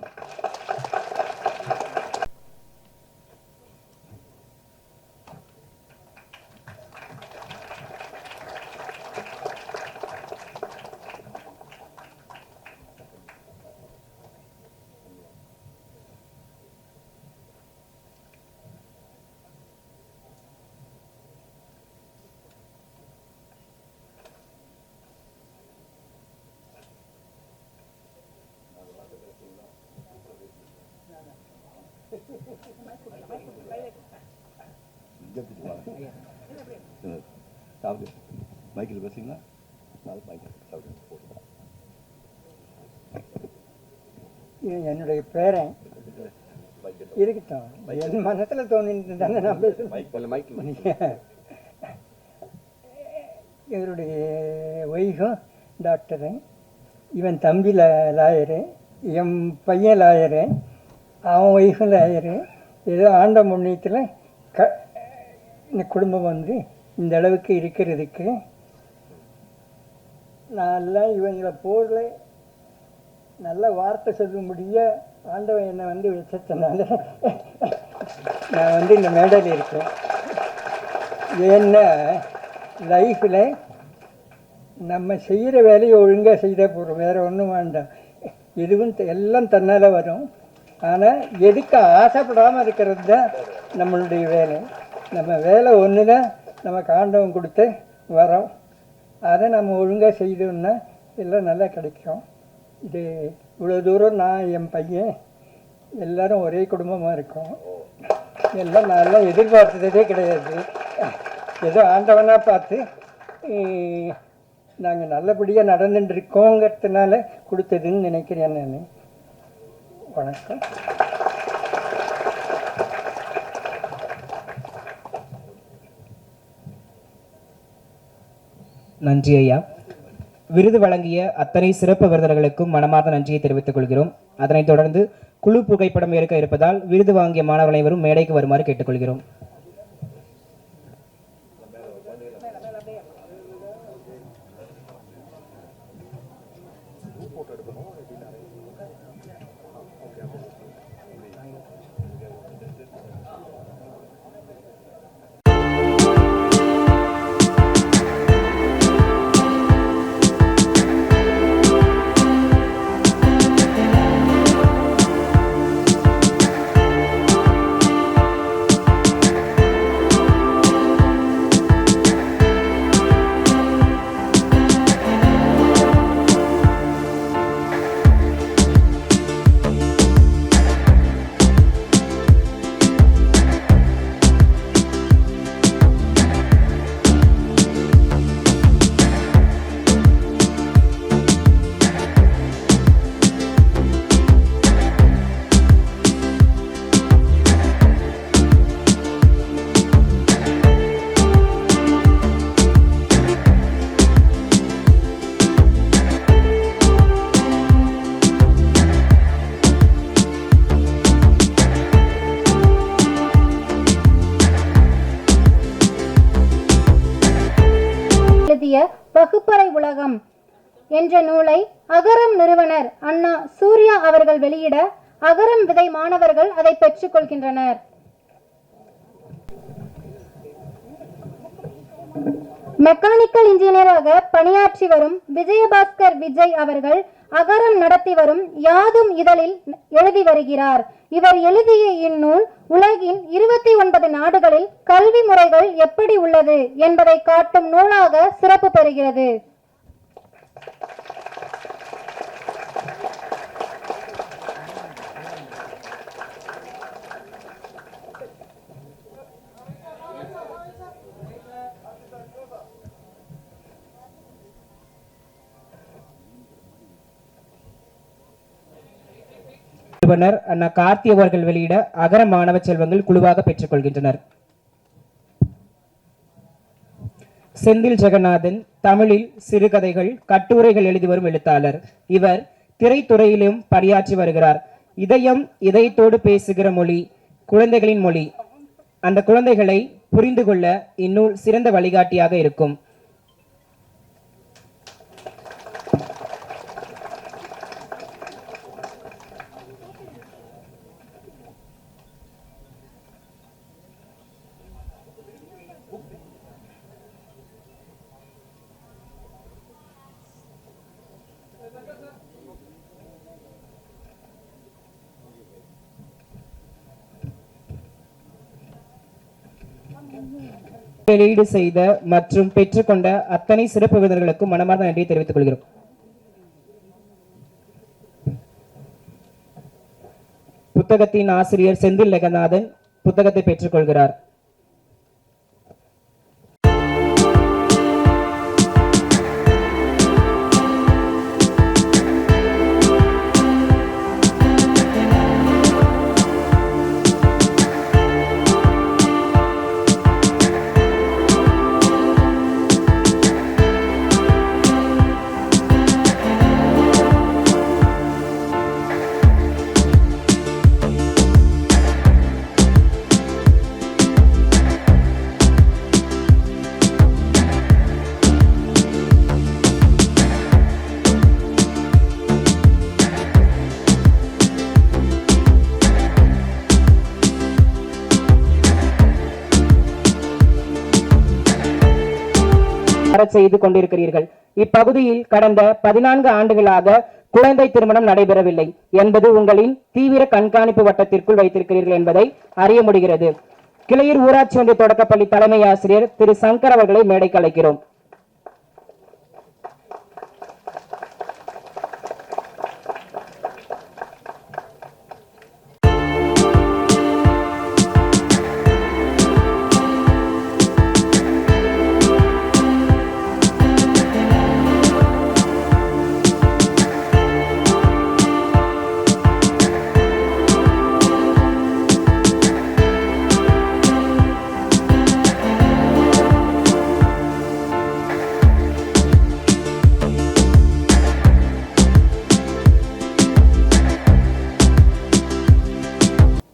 மைக்கில் பேசுங்களா?
என்னுடைய பேரன் இருக்கட்டும், என் மனசில் தோணிட்டு தானே நான் பேசுகிறேன். இவருடைய ஒய்ஃபும் டாக்டரு, இவன் தம்பி லாயரு, என் பையன் லாயரு, அவன் ஒய்ஃபும் லாயரு. ஏதோ ஆண்ட முன்னியத்தில் இந்த குடும்பம் வந்து இந்த அளவுக்கு இருக்கிறதுக்கு நான் இவங்களை போல நல்ல வார்த்தை சொல்ல முடிய ஆண்டவன் என்னை வந்து வச்சதுனால நான் வந்து இந்த மேடையில் இருக்கேன். ஏன்னா லைஃப்பில் நம்ம செய்கிற வேலையை ஒழுங்காக செய்தால் போகிறோம், வேறு ஒன்றும் வேண்டாம். எதுவும் எல்லாம் தன்னால் வரும். ஆனால் எதுக்கு ஆசைப்படாமல் இருக்கிறது தான் நம்மளுடைய வேலை. நம்ம வேலை ஒன்று தான், நம்ம காண்டவம் கொடுத்து வரோம். அதை நம்ம ஒழுங்காக செய்தோம்னா எல்லாம் நல்லா கிடைக்கும். இது இவ்வளோ தூரம் நான் என் பையன் எல்லோரும் ஒரே குடும்பமாக இருக்கோம். எல்லாம் நல்லா எதிர்பார்த்ததே கிடையாது. ஏதோ ஆண்டவனாக பார்த்து நாங்கள் நல்லபடியாக நடந்துட்டு இருக்கோங்கிறதுனால கொடுத்ததுன்னு நினைக்கிறேன் நான். வணக்கம்.
நன்றி ஐயா. விருது வழங்கிய அத்தனை சிறப்பு விருந்தினர்களுக்கும் மனமார்ந்த நன்றியை தெரிவித்துக் கொள்கிறோம். அதனைத் தொடர்ந்து குழு புகைப்படம் எடுக்க இருப்பதால் விருது வாங்கிய மாணவர்கள் அனைவரும் மேடைக்கு வருமாறு கேட்டுக்கொள்கிறோம்.
வகுப்பறை உலகம் என்ற நூலை அகரம் நிறுவனர் அண்ணா சூர்யா அவர்கள் வெளியிட அகரம் விதை மாணவர்கள் அதை பெற்றுக் கொள்கின்றனர். மெக்கானிக்கல் இன்ஜினியராக பணியாற்றி வரும் விஜயபாஸ்கர் விஜய் அவர்கள் அகரம் நடத்தி வரும் யாதும் இதழில் எழுதி வருகிறார். இவர் எழுதிய இந்நூல் உலகின் 29 நாடுகளில் கல்வி முறைகள் எப்படி உள்ளது என்பதை காட்டும் நூலாக சிறப்பு பெறுகிறது.
நிறுவனர் அண்ணா கார்த்தி அவர்கள் வெளியிட அகர மாணவ செல்வங்கள் குழுவாக பெற்றுக் கொள்கின்றனர். செந்தில் ஜெகநாதன் தமிழில் சிறுகதைகள் கட்டுரைகள் எழுதி வரும் எழுத்தாளர். இவர் திரைத்துறையிலும் பணியாற்றி வருகிறார். இதயம் இதயத்தோடு பேசுகிற மொழி குழந்தைகளின் மொழி. அந்த குழந்தைகளை புரிந்து கொள்ள இந்நூல் சிறந்த வழிகாட்டியாக இருக்கும். வெளியீடு செய்த மற்றும் பெற்றுக்கொண்ட அத்தனை சிறப்பு விருந்தினர்களுக்கும் மனமார்ந்த நன்றியை தெரிவித்துக் கொள்கிறோம். புத்தகத்தின் ஆசிரியர் செந்தில் ஜெகநாதன் புத்தகத்தை பெற்றுக் கொள்கிறார். செய்து கொண்டிருக்கிறீர்கள். இப்பகுதியில் கடந்த 14 ஆண்டுகளாக குழந்தை திருமணம் நடைபெறவில்லை என்பது உங்களின் தீவிர கண்காணிப்பு வட்டத்திற்குள் வைத்திருக்கிறீர்கள் என்பதை அறிய முடிகிறது. கிளையூர் ஊராட்சி ஒன்றிய தொடக்கப்பள்ளி தலைமை ஆசிரியர் திரு சங்கர் அவர்களை மேடைக்கு அழைக்கிறோம்.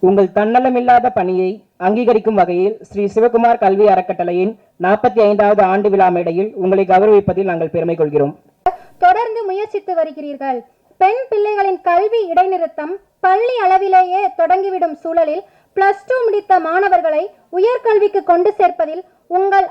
உங்கள் தன்னலமில்லாத பணியை அங்கீகரிக்கும் வகையில் ஸ்ரீ சிவகுமார் கல்வி அறக்கட்டளையின் 45வது ஆண்டு விழா மேடையில் உங்களை கௌரவிப்பதில் நாங்கள் பெருமை கொள்கிறோம்.
தொடர்ந்து முயற்சித்து வருகிறீர்கள். பெண் பிள்ளைகளின் கல்வி இடைநிறுத்தம் பள்ளி அளவிலேயே தொடங்கிவிடும் சூழலில் +2 முடித்த மாணவர்களை உயர்கல்விக்கு கொண்டு சேர்ப்பதில் உங்கள்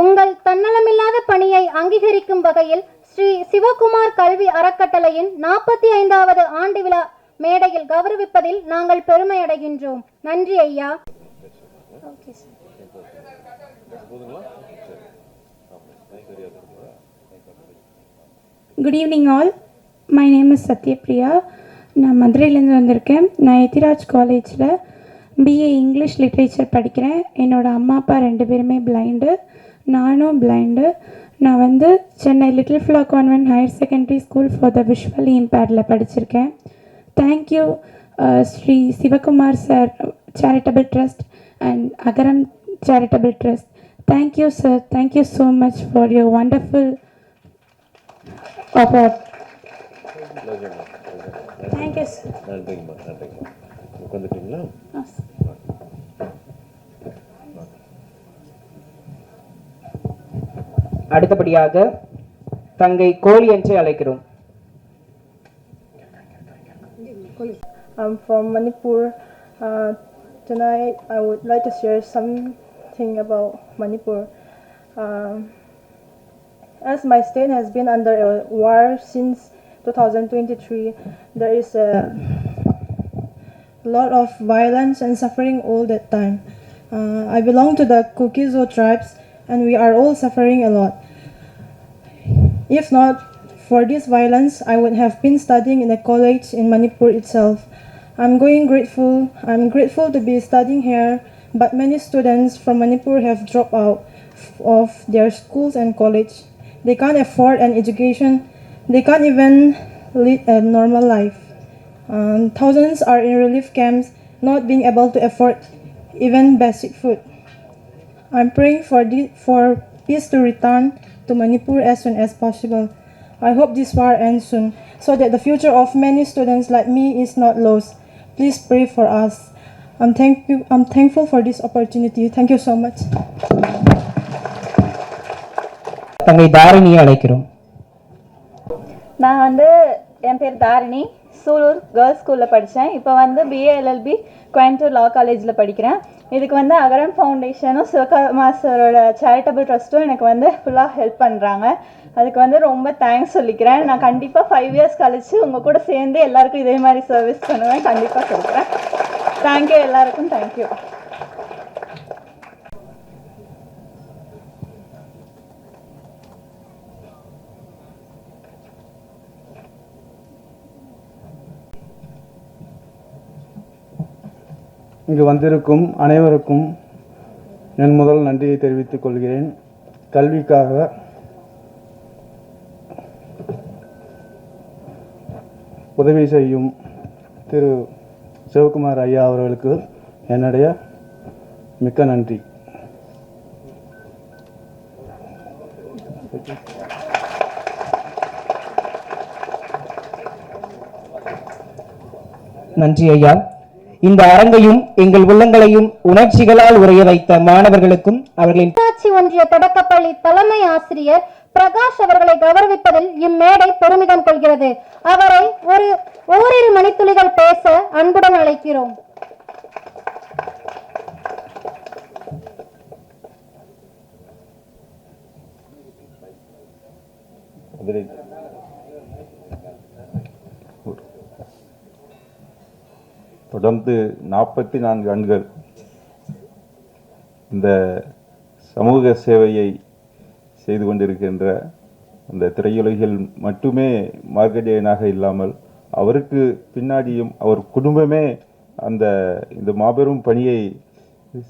உங்கள் தன்னலமில்லாத பணியை அங்கீகரிக்கும் வகையில் ஸ்ரீ சிவகுமார் கல்வி அறக்கட்டளையின் 45வது ஆண்டு விழா மேடையில் கௌரவிப்பதில் நாங்கள் பெருமை அடைகின்றோம். நன்றி ஐயா.
Good evening all. My name is Satyapriya. நான் மதுரையிலேருந்து வந்திருக்கேன். நான் எத்திராஜ் காலேஜில் BA இங்கிலீஷ் லிட்ரேச்சர் படிக்கிறேன். என்னோட அம்மா அப்பா 2 பேருமே பிளைண்டு, நானும் பிளைண்டு. நான் வந்து Chennai little flower convent higher secondary school for the visually இம்பேர்டில் படிச்சிருக்கேன். Thank you Shri Sivakumar sir charitable trust and Agaram charitable trust. Thank you sir. Thank you so much for your wonderful award. Thank you sir.
அடுத்தபடியாக தங்கை கோழி என்று அழைக்கிறோம்.
I'm from Manipur. Tonight I would like to share something about Manipur. As my state has been under a war since 2023, there is a lot of violence and suffering all that time. I belong to the Kukizo tribes and we are all suffering a lot. If not for this violence, I would have been studying in a college in Manipur itself. I'm grateful to be studying here, but many students from Manipur have dropped out of their schools and college. They can't afford an education. They can't even lead a normal life. Thousands are in relief camps, not being able to afford even basic food. I'm praying for peace to return to Manipur as soon as possible. I hope this war ends soon, so that the future of many students like me is not lost. Please pray for us. I'm thankful for this opportunity. Thank you so much.
தங்கை தாரிணியை அழைக்கிறோம்.
நான் வந்து என் பேர் தாரிணி, சூலூர் கேர்ள்ஸ் ஸ்கூலில் படித்தேன். இப்போ வந்து BA LLB கோயம்புத்தூர் லா காலேஜில் படிக்கிறேன். இதுக்கு வந்து அகரம் ஃபவுண்டேஷனும் சிவகுமார் சாரோட சேரிட்டபிள் ட்ரஸ்ட்டும் எனக்கு வந்து ஃபுல்லாக ஹெல்ப் பண்ணுறாங்க. அதுக்கு வந்து ரொம்ப தேங்க்ஸ் சொல்லிக்கிறேன். நான் கண்டிப்பாக 5 இயர்ஸ் கழித்து உங்கள் கூட சேர்ந்து எல்லாருக்கும் இதே மாதிரி சர்வீஸ் பண்ணுவேன், கண்டிப்பாக சொல்கிறேன். தேங்க்யூ எல்லாருக்கும். தேங்க்யூ.
இங்கு வந்திருக்கும் அனைவருக்கும் என் முதல் நன்றியை தெரிவித்துக் கொள்கிறேன். கல்விக்காக உதவி செய்யும் திரு சிவகுமார் ஐயா அவர்களுக்கு என்னுடைய மிக்க நன்றி.
நன்றி ஐயா. இந்த அரங்கையும் எங்கள் உள்ளங்களையும் உணர்ச்சிகளால் உறைய வைத்த மாணவர்களுக்கும் அவர்களின்
ஊராட்சி ஒன்றிய தொடக்கப்பள்ளி தலைமை ஆசிரியர் பிரகாஷ் அவர்களை கௌரவிப்பதில் இம்மேடை பெருமிதம் கொள்கிறது. அவரை ஓரிரு மணித்துளிகள் பேச அன்புடன் அழைக்கிறோம்.
தொடர்ந்து 44 ஆண்டுகள் இந்த சமூக சேவையை செய்து கொண்டிருக்கின்ற அந்த திரையுலகில் மட்டுமே மார்க்கெட்டியனாக இல்லாமல் அவருக்கு பின்னாடியும் அவர் குடும்பமே இந்த மாபெரும் பணியை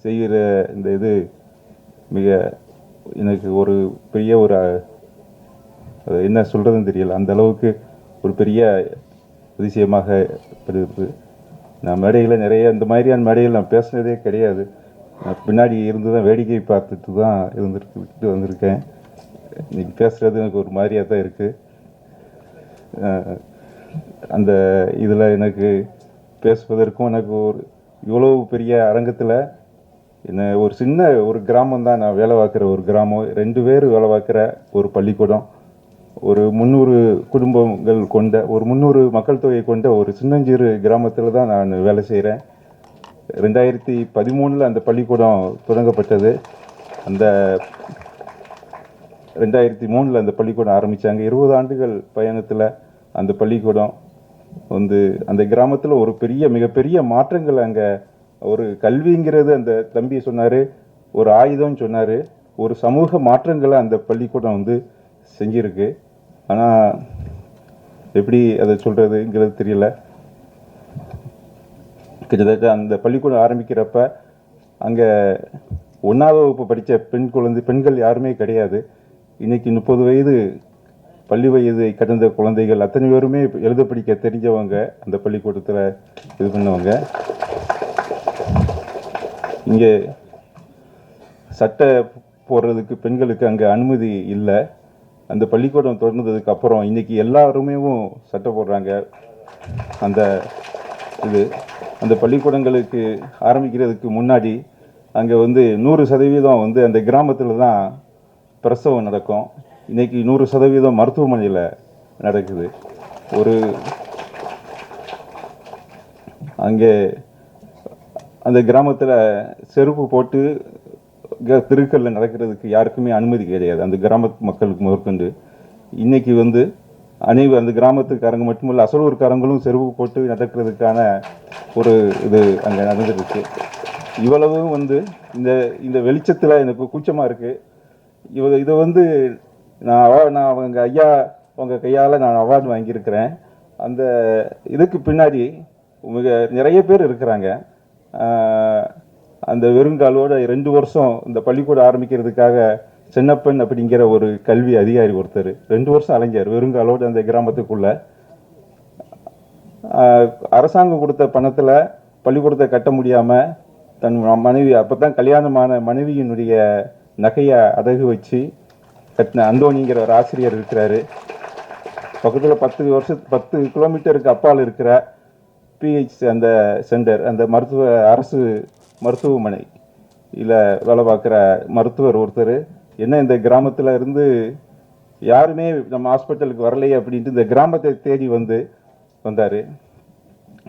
செய்கிற இந்த இது மிக எனக்கு ஒரு பெரிய அது என்ன சொல்கிறதுன்னு தெரியல. அந்த அளவுக்கு ஒரு பெரிய அதிசயமாக இருக்குது. நான் மேடையில் நிறைய இந்த மாதிரியான மேடையில் நான் பேசுனதே கிடையாது. நான் பின்னாடி இருந்து தான் வேடிக்கை பார்த்துட்டு தான் வந்திருக்கேன். இன்னைக்கு பேசுகிறது எனக்கு ஒரு மாதிரியாக தான் இருக்குது. அந்த இதில் எனக்கு பேசுவதற்கும் எனக்கு இவ்வளோ பெரிய அரங்கத்தில் என்ன ஒரு கிராமம் தான் நான் வேலை பார்க்குற ஒரு கிராமம், 2 பேர் வேலை பார்க்குற ஒரு பள்ளிக்கூடம், ஒரு 300 குடும்பங்கள் கொண்ட 300 மக்கள் தொகை கொண்ட ஒரு சின்னஞ்சிறு கிராமத்தில் தான் நான் வேலை செய்கிறேன். 2013 அந்த பள்ளிக்கூடம் தொடங்கப்பட்டது. அந்த 2003 அந்த பள்ளிக்கூடம் ஆரம்பித்தாங்க. 20 ஆண்டுகள் பயணத்தில் அந்த பள்ளிக்கூடம் அந்த கிராமத்தில் ஒரு மிகப்பெரிய மாற்றங்கள் அங்கே ஒரு கல்விங்கிறது அந்த தம்பி சொன்னார், ஒரு ஆயுதம் சொன்னார், ஒரு சமூக மாற்றங்களை அந்த பள்ளிக்கூடம் செஞ்சிருக்கு. ஆனால் எப்படி அதை சொல்கிறதுங்கிறது தெரியல. கிட்டத்தட்ட அந்த பள்ளிக்கூடம் ஆரம்பிக்கிறப்ப அங்கே 1ஆவது வகுப்பு படித்த பெண்கள் யாருமே கிடையாது. இன்றைக்கி 30 வயது பள்ளி வயதை கடந்த குழந்தைகள் அத்தனை பேருமே எழுத படிக்க தெரிஞ்சவங்க அந்த பள்ளிக்கூடத்தில் இது பண்ணவங்க. இங்கே சட்டை போடுறதுக்கு பெண்களுக்கு அங்கே அனுமதி இல்லை. அந்த பள்ளிக்கூடம் தொடர்ந்ததுக்கு அப்புறம் இன்றைக்கி எல்லாருமே சட்டை போடுறாங்க. அந்த பள்ளிக்கூடங்களுக்கு ஆரம்பிக்கிறதுக்கு முன்னாடி அங்கே 100% அந்த கிராமத்தில் தான் பிரசவம் நடக்கும். இன்றைக்கி 100% மருத்துவமனையில் நடக்குது. அங்கே அந்த கிராமத்தில் செருப்பு போட்டு தெருக்களில் நடக்கிறதுக்கு யாருக்குமே அனுமதி கிடையாது, அந்த கிராமத்து மக்களுக்கு முதற்கொண்டு. இன்றைக்கி அந்த கிராமத்துக்காரங்க மட்டுமல்ல, அசலூர்காரங்களும் செருப்பு போட்டு நடக்கிறதுக்கான ஒரு இது அங்கே நடந்துருக்கு. இவ்வளவும் இந்த வெளிச்சத்தில் எனக்கு கூச்சமாக இருக்குது. இதை நான் அவங்க கையால் நான் அவார்டு வாங்கியிருக்கிறேன். அந்த இதுக்கு பின்னாடி நிறைய பேர் இருக்கிறாங்க. அந்த வெறுங்காலோட 2 வருஷம் இந்த பள்ளிக்கூடம் ஆரம்பிக்கிறதுக்காக சின்னப்பன் அப்படிங்கிற ஒரு கல்வி அதிகாரி ஒருத்தர் 2 வருஷம் அலைஞ்சார் வெறுங்காலோடு அந்த கிராமத்துக்குள்ள. அரசாங்கம் கொடுத்த பணத்தில் பள்ளிக்கூடத்தை கட்ட முடியாமல் தன் மனைவி, அப்போ தான் கல்யாணமான மனைவியினுடைய நகையை அடகு வச்சு கட்டின அந்தோனிங்கிற ஒரு ஆசிரியர் இருக்கிறாரு. பக்கத்தில் 10 கிலோமீட்டருக்கு அப்பால் இருக்கிற பிஹெச் அந்த சென்டர், அந்த அரசு மருத்துவமனை வேலை பார்க்குற மருத்துவர் ஒருத்தர் என்ன இந்த கிராமத்தில் இருந்து யாருமே நம்ம ஹாஸ்பிட்டலுக்கு வரலையே அப்படின்ட்டு இந்த கிராமத்தை தேடி வந்தார்.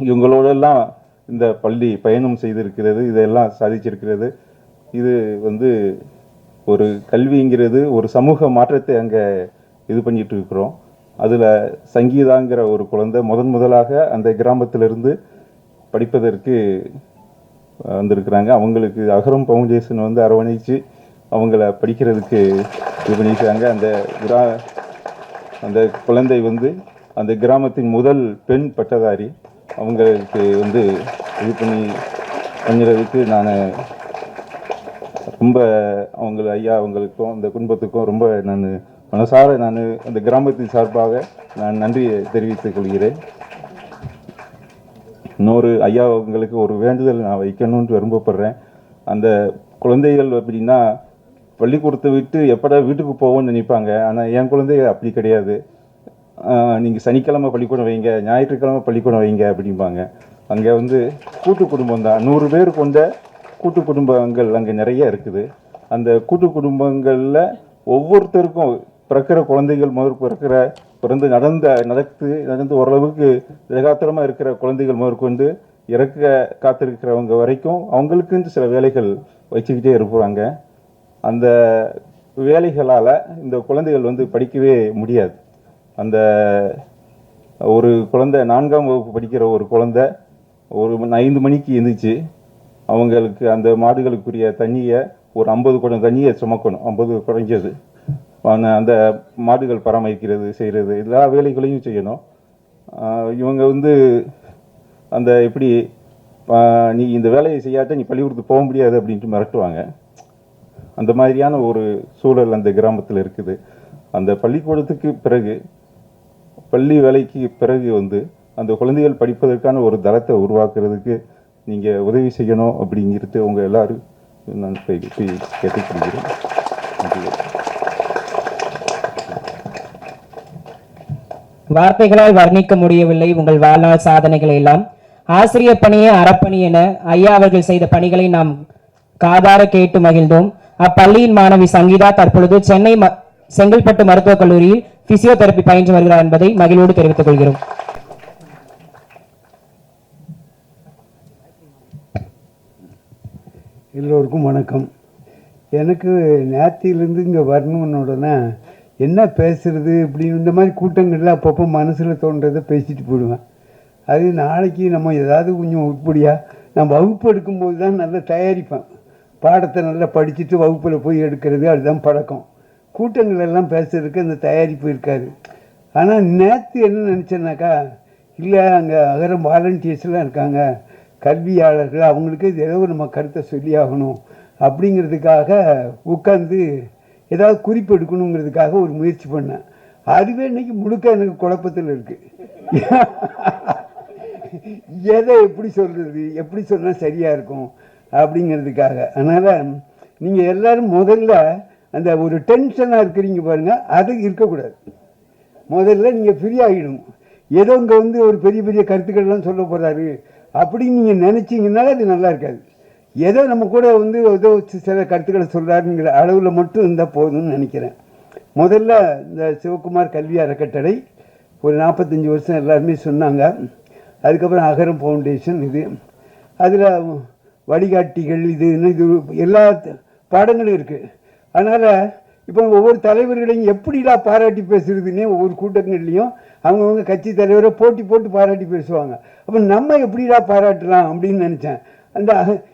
இவங்களோடெல்லாம் இந்த பள்ளி பயணம் செய்திருக்கிறது, இதெல்லாம் சாதிச்சிருக்கிறது. இது ஒரு கல்விங்கிறது ஒரு சமூக மாற்றத்தை அங்கே இது பண்ணிட்டு இருக்கிறோம். அதில் சங்கீதாங்கிற ஒரு குழந்தை முதலாக அந்த கிராமத்திலிருந்து படிப்பதற்கு வந்திருக்கிறாங்க. அவங்களுக்கு அகரம் ஃபவுண்டேஷன் அரவணைச்சு அவங்கள படிக்கிறதுக்கு இது பண்ணியிருக்காங்க. அந்த குழந்தை அந்த கிராமத்தின் முதல் பெண் பட்டதாரி. அவங்களுக்கு இது பண்ணுறதுக்கு நான் ரொம்ப அவங்களுக்கும் அந்த குடும்பத்துக்கும் ரொம்ப நான் மனசார அந்த கிராமத்தின் சார்பாக நான் நன்றி தெரிவித்துக் கொள்கிறேன். இன்னொரு அவங்களுக்கு ஒரு வேண்டுதல் நான் வைக்கணும்னு விரும்பப்படுறேன். அந்த குழந்தைகள் அப்படின்னா பள்ளிக்கூடத்தை விட்டு எப்படா வீட்டுக்கு போவோம்னு நினைப்பாங்க. ஆனால் என் குழந்தைகள் அப்படி கிடையாது. நீங்கள் சனிக்கிழமை பள்ளிக்கூடம் வைங்க, ஞாயிற்றுக்கிழமை பள்ளிக்கூடம் வைங்க அப்படிம்பாங்க. அங்கே கூட்டு குடும்பம் தான், 100 பேர் கொண்ட கூட்டு குடும்பங்கள் அங்கே நிறைய இருக்குது. அந்த கூட்டு குடும்பங்களில் ஒவ்வொருத்தருக்கும் பிறக்கிற குழந்தைகள் பிறந்து நடந்து ஓரளவுக்கு திடகாத்திரமாக இருக்கிற குழந்தைகள் முதற்கொண்டு இறக்க காத்திருக்கிறவங்க வரைக்கும் அவங்களுக்குன்னு சில வேலைகள் வச்சுக்கிட்டே இருப்பாங்க. அந்த வேலைகளால் இந்த குழந்தைகள் படிக்கவே முடியாது. அந்த ஒரு குழந்தை 4ஆம் வகுப்பு படிக்கிற ஒரு குழந்தை ஒரு 5 மணிக்கு எழுந்திரிச்சு அவங்களுக்கு அந்த மாடுகளுக்குரிய தண்ணியை ஒரு 50 குடம் தண்ணியை சுமக்கணும். 50 குறைஞ்சது. அந்த மாடுகள் பராமரிக்கிறது செய்கிறது எல்லா வேலைகளையும் செய்யணும். இவங்க அந்த எப்படி நீ இந்த வேலையை செய்யாட்ட நீ பள்ளிக்கூடத்துக்கு போக முடியாது அப்படின்ட்டு மிரட்டுவாங்க. அந்த மாதிரியான ஒரு சூழல் அந்த கிராமத்தில் இருக்குது. அந்த பள்ளிக்கூடத்துக்கு பிறகு பள்ளி வேலைக்கு பிறகு அந்த குழந்தைகள் படிப்பதற்கான ஒரு தளத்தை உருவாக்குறதுக்கு நீங்கள் உதவி செய்யணும் அப்படிங்கிறது உங்கள் எல்லாரும் நான் கேட்டுக்கொள்கிறேன்.
வார்த்தைகளால் வர்ணிக்க முடியவில்லை உங்கள் வாழ்நாள் சாதனைகளை எல்லாம். ஆசிரியர் பணியே அறப்பணி என ஐயா அவர்கள் செய்த பணிகளை நாம் காதார கேட்டு மகிழ்ந்தோம். அப்பள்ளியின் மாணவி சங்கீதா தற்பொழுது சென்னை செங்கல்பட்டு மருத்துவக் கல்லூரியில் பிசியோதெரபி பயின்று வருகிறார் என்பதை மகிழ்வோடு தெரிவித்துக் கொள்கிறோம்.
எல்லோருக்கும் வணக்கம். எனக்கு நேத்தியிலேருந்து இங்கே வரணுன்னோடனே என்ன பேசுறது இப்படின்னு இந்த மாதிரி கூட்டங்களில் அப்பப்போ மனசில் தோன்றதை பேசிட்டு போயிடுவேன். அது நாளைக்கு நம்ம ஏதாவது கொஞ்சம் உருப்படியாக நான் வகுப்பு எடுக்கும்போது தான் நல்லா தயாரிப்பேன். பாடத்தை நல்லா படிச்சுட்டு வகுப்பில் போய் எடுக்கிறது அதுதான் பழக்கம். கூட்டங்கள் எல்லாம் பேசுறதுக்கு அந்த தயாரிப்பு இருக்காது. ஆனால் நேற்று என்ன நினச்சேன்னாக்கா, இல்லை அங்கே அகரம் வாலண்டியர்ஸ்லாம் இருக்காங்க, கல்வியாளர்கள், அவங்களுக்கு ஏதோ நம்ம கருத்தை சொல்லி ஆகணும் அப்படிங்கிறதுக்காக உட்காந்து ஏதாவது குறிப்பு எடுக்கணுங்கிறதுக்காக ஒரு முயற்சி பண்ணேன். அதுவே இன்னைக்கு முழுக்க எனக்கு குழப்பத்தில் இருக்குது. எதை எப்படி சொல்கிறது, எப்படி சொன்னால் சரியாக இருக்கும் அப்படிங்கிறதுக்காக. அதனால் நீங்கள் எல்லோரும் முதல்ல அந்த ஒரு டென்ஷனாக இருக்கிறீங்க பாருங்கள், அது இருக்கக்கூடாது. முதல்ல நீங்கள் ஃப்ரீ ஆகிடும். ஏதோ இங்கே ஒரு பெரிய பெரிய கருத்துக்கள்லாம் சொல்ல போகிறாரு அப்படின்னு நீங்கள் நினச்சிங்கனால அது நல்லா இருக்காது. ஏதோ நம்ம கூட ஏதோ சில கருத்துக்களை சொல்கிறாருங்கிற அளவில் மட்டும் இருந்தால் போதும்னு நினைக்கிறேன். முதல்ல இந்த சிவகுமார் கல்வி அறக்கட்டளை ஒரு 45 வருஷம் எல்லாருமே சொன்னாங்க. அதுக்கப்புறம் அகரம் ஃபவுண்டேஷன் இது, அதில் வழிகாட்டிகள் இது எல்லா பாடங்களும் இருக்குது. அதனால் இப்போ ஒவ்வொரு தலைவர்களையும் எப்படிலாம் பாராட்டி பேசுறதுன்னே ஒவ்வொரு கூட்டங்கள்லையும் அவங்கவுங்க கட்சி தலைவரை போட்டி போட்டு பாராட்டி பேசுவாங்க. அப்போ நம்ம எப்படிலாம் பாராட்டலாம் அப்படின்னு நினச்சேன். அந்த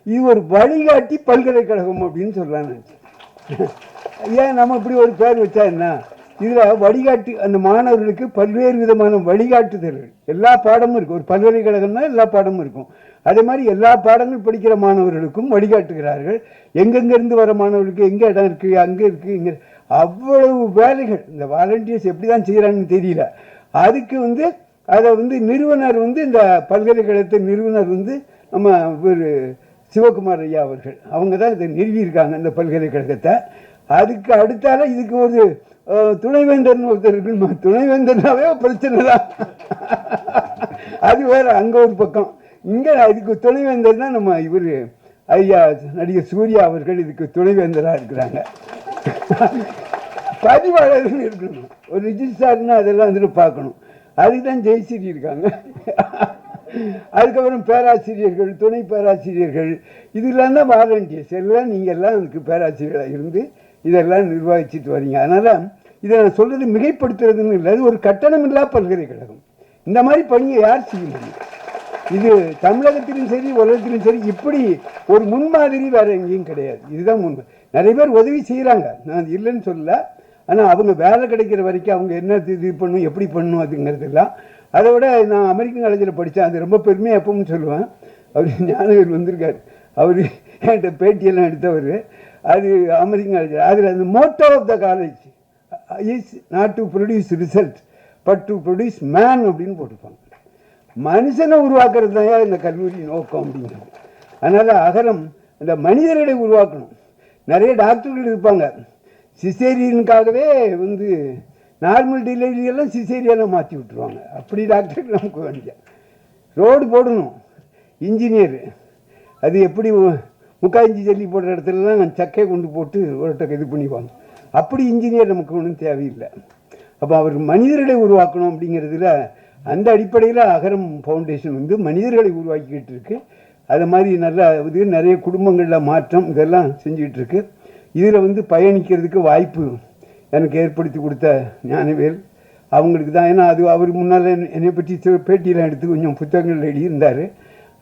இது ஒரு வழிகாட்டி பல்கலைக்கழகம் அப்படின்னு சொல்லலாம்னு நினச்சேன். ஏன் நம்ம இப்படி ஒரு பேர் வச்சா என்ன, இதில் வழிகாட்டி அந்த மாணவர்களுக்கு பல்வேறு விதமான வழிகாட்டுதல்கள் எல்லா பாடமும் இருக்குது. ஒரு பல்கலைக்கழகம்னா எல்லா பாடமும் இருக்கும். அதே மாதிரி எல்லா பாடங்கள் படிக்கிற மாணவர்களுக்கும் வழிகாட்டுகிறார்கள். எங்கெங்கேருந்து வர மாணவர்களுக்கு எங்கே இடம் இருக்குது, அங்கே இருக்குது, இங்கே அவ்வளவு வேலைகள் இந்த வாலண்டியர்ஸ் எப்படி தான் செய்கிறாங்கன்னு தெரியல. அதுக்கு அதை நிறுவனர் இந்த பல்கலைக்கழகத்தின் நிறுவனர் நம்ம ஒரு சிவகுமார் ஐயா அவர்கள், அவங்க தான் இதை நிறுவியிருக்காங்க இந்த பல்கலைக்கழகத்தை. அதுக்கு அடுத்தால இதுக்கு ஒரு துணைவேந்தர்னு ஒருத்தர் இருக்குன்னு, துணைவேந்தர்னாவே பிரச்சனை தான். அது வேற அங்கே ஒரு பக்கம். இங்கே இதுக்கு துணைவேந்தர் தான் நம்ம இவர் ஐயா நடிகர் சூர்யா அவர்கள் இதுக்கு துணைவேந்தராக இருக்கிறாங்க. பதிவாளர்கள் இருக்கணும், ஒரு ரிஜிஸ்டார்னா அதெல்லாம் பார்க்கணும். அதுக்கு தான் ஜெயஸ்ரீ இருக்காங்க. அதுக்கப்புறம் பேராசிரியர்கள், துணை பேராசிரியர்கள், இதெல்லாம் தான் வாலண்டியர்ஸ். எல்லாம் நீங்கள் எல்லாம் அதுக்கு பேராசிரியர்களாக இருந்து இதெல்லாம் நிர்வகிச்சுட்டு வரீங்க. அதனால் இதை நான் சொல்கிறது மிகைப்படுத்துறதுன்னு இல்லை. அது ஒரு கட்டணமில்லா பல்கலைக்கழகம். இந்த மாதிரி பணியை யார் செய்ய முடியும்? இது தமிழகத்திலும் சரி உலகத்திலும் சரி இப்படி ஒரு முன்மாதிரி வேறு எங்கேயும் கிடையாது. இதுதான் முன்மை. நிறைய பேர் உதவி செய்கிறாங்க, நான் இல்லைன்னு சொல்லல. ஆனால் அவங்க வேலை கிடைக்கிற வரைக்கும் அவங்க என்ன இது பண்ணணும், எப்படி பண்ணணும் அதுங்கிறதுலாம். அதை விட நான் அமெரிக்கன் காலேஜில் படித்தேன், அது ரொம்ப பெருமையாக எப்பவும் சொல்லுவேன். அவர் ஞானவேல் வந்திருக்கார், அவர் என்கிட்ட பேட்டியெல்லாம் எடுத்தவர். அது அமெரிக்கன் காலேஜ். அதில் அந்த motto of the college is not to produce result but to produce man அப்படின்னு போட்டிருப்பாங்க. மனுஷனை உருவாக்குறது தான் இந்த கல்லூரி நோக்கம் அப்படிங்கிறது. அதனால் அகரம் இந்த மனிதர்களை உருவாக்கணும். நிறைய டாக்டர்கள் இருப்பாங்க, சிசேரியனுக்காகவே நார்மல் டெலிவரியெல்லாம் சிசேரியெல்லாம் மாற்றி விட்டுருவாங்க. அப்படி டாக்டருக்கு நமக்கு வேண்டிய ரோடு போடணும். இன்ஜினியர் அது எப்படி முக்காய்ஞ்சி ஜல்லி போடுற இடத்துலலாம் சக்கையை கொண்டு போட்டு ஒரு இது பண்ணிப்பாங்க. அப்படி இன்ஜினியர் நமக்கு ஒன்றும் தேவையில்லை. அப்போ அவர் மனிதர்களை உருவாக்கணும் அப்படிங்கிறதுல அந்த அடிப்படையில் அகரம் ஃபவுண்டேஷன் வந்து மனிதர்களை உருவாக்கிக்கிட்டு இருக்கு. அது மாதிரி நல்லா இது நிறைய குடும்பங்களில் மாற்றம் இதெல்லாம் செஞ்சுக்கிட்டு இருக்கு. இதில் வந்து பயணிக்கிறதுக்கு வாய்ப்பு எனக்கு ஏற்படுத்தி கொடுத்த ஞானவேல் அவங்களுக்கு தான். ஏன்னா அது அவர் முன்னால் என்னை பற்றி பேட்டியெல்லாம் எடுத்து கொஞ்சம் புத்தகங்கள் எழுதியிருந்தார்.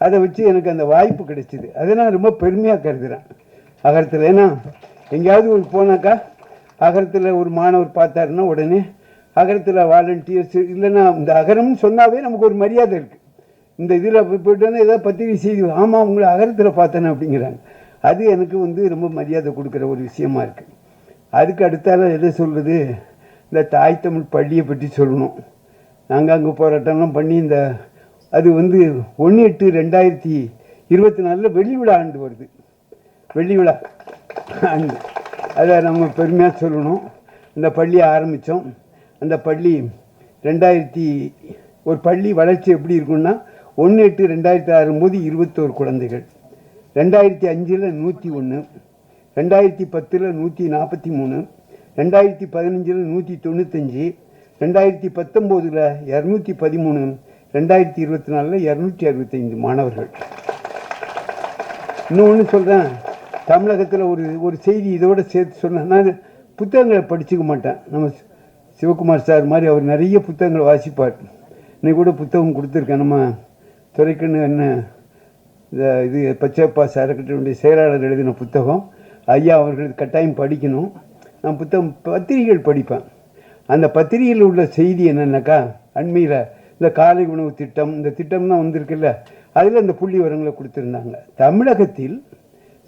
அதை வச்சு எனக்கு அந்த வாய்ப்பு கிடைச்சிது. அதை நான் ரொம்ப பெருமையாக கருதுகிறேன் அகரத்தில். ஏன்னா எங்கேயாவது ஒரு போனாக்கா அகரத்தில் ஒரு மாணவர் பார்த்தாருன்னா உடனே அகரத்தில் வாலண்டியர்ஸ் இல்லைன்னா இந்த அகரம்னு சொன்னாவே நமக்கு ஒரு மரியாதை இருக்குது. இந்த இதில் போய்ட்டு ஏதாவது பத்திரிகை செய்தி ஆமாம் உங்களை அகரத்தில் பார்த்தேன்னு அப்படிங்கிறாங்க. அது எனக்கு வந்து ரொம்ப மரியாதை கொடுக்குற ஒரு விஷயமா இருக்குது. அதுக்கு அடுத்தால எதை சொல்கிறது, இந்த தாய் தமிழ் பள்ளியை பற்றி சொல்லணும். நாங்கள் அங்கே போராட்டம்லாம் பண்ணி இந்த அது வந்து 1/8/2024 வெள்ளி விழா ஆண்டு வருது. வெள்ளி விழா ஆண்டு அதை நம்ம பெருமையாக சொல்லணும். இந்த பள்ளியை ஆரம்பித்தோம். அந்த பள்ளி 2000 ஒரு பள்ளி வளர்ச்சி எப்படி இருக்குன்னா 1/8/2006 போது 21 குழந்தைகள், 2005 101, 2010 143, 2015 195, 2019 213, 2024 265 மாணவர்கள். இன்னொன்று சொல்கிறேன், தமிழகத்தில் ஒரு செய்தி இதோடு சேர்த்து சொன்னேன். நான் புத்தகங்களை படிச்சுக்க மாட்டேன். நம்ம சிவகுமார் சார் மாதிரி அவர் நிறைய புத்தகங்களை வாசிப்பார். இன்னைக்கு கூட புத்தகம் கொடுத்துருக்கேன். நம்ம துறைக்கண்ணு என்ன இது பச்சைப்பா சாரக்கட்டனுடைய செயலாளர் எழுதின புத்தகம். ஐயா அவர்கள் கட்டாயம் படிக்கணும். நான் பத்திரிகைகள் படிப்பேன். அந்த பத்திரிகையில் உள்ள செய்தி என்னென்னாக்கா, அண்மையில் இந்த காலை உணவு திட்டம், இந்த திட்டம்லாம் வந்திருக்குல்ல, அதில் இந்த புள்ளி விவரங்களை கொடுத்துருந்தாங்க. தமிழகத்தில்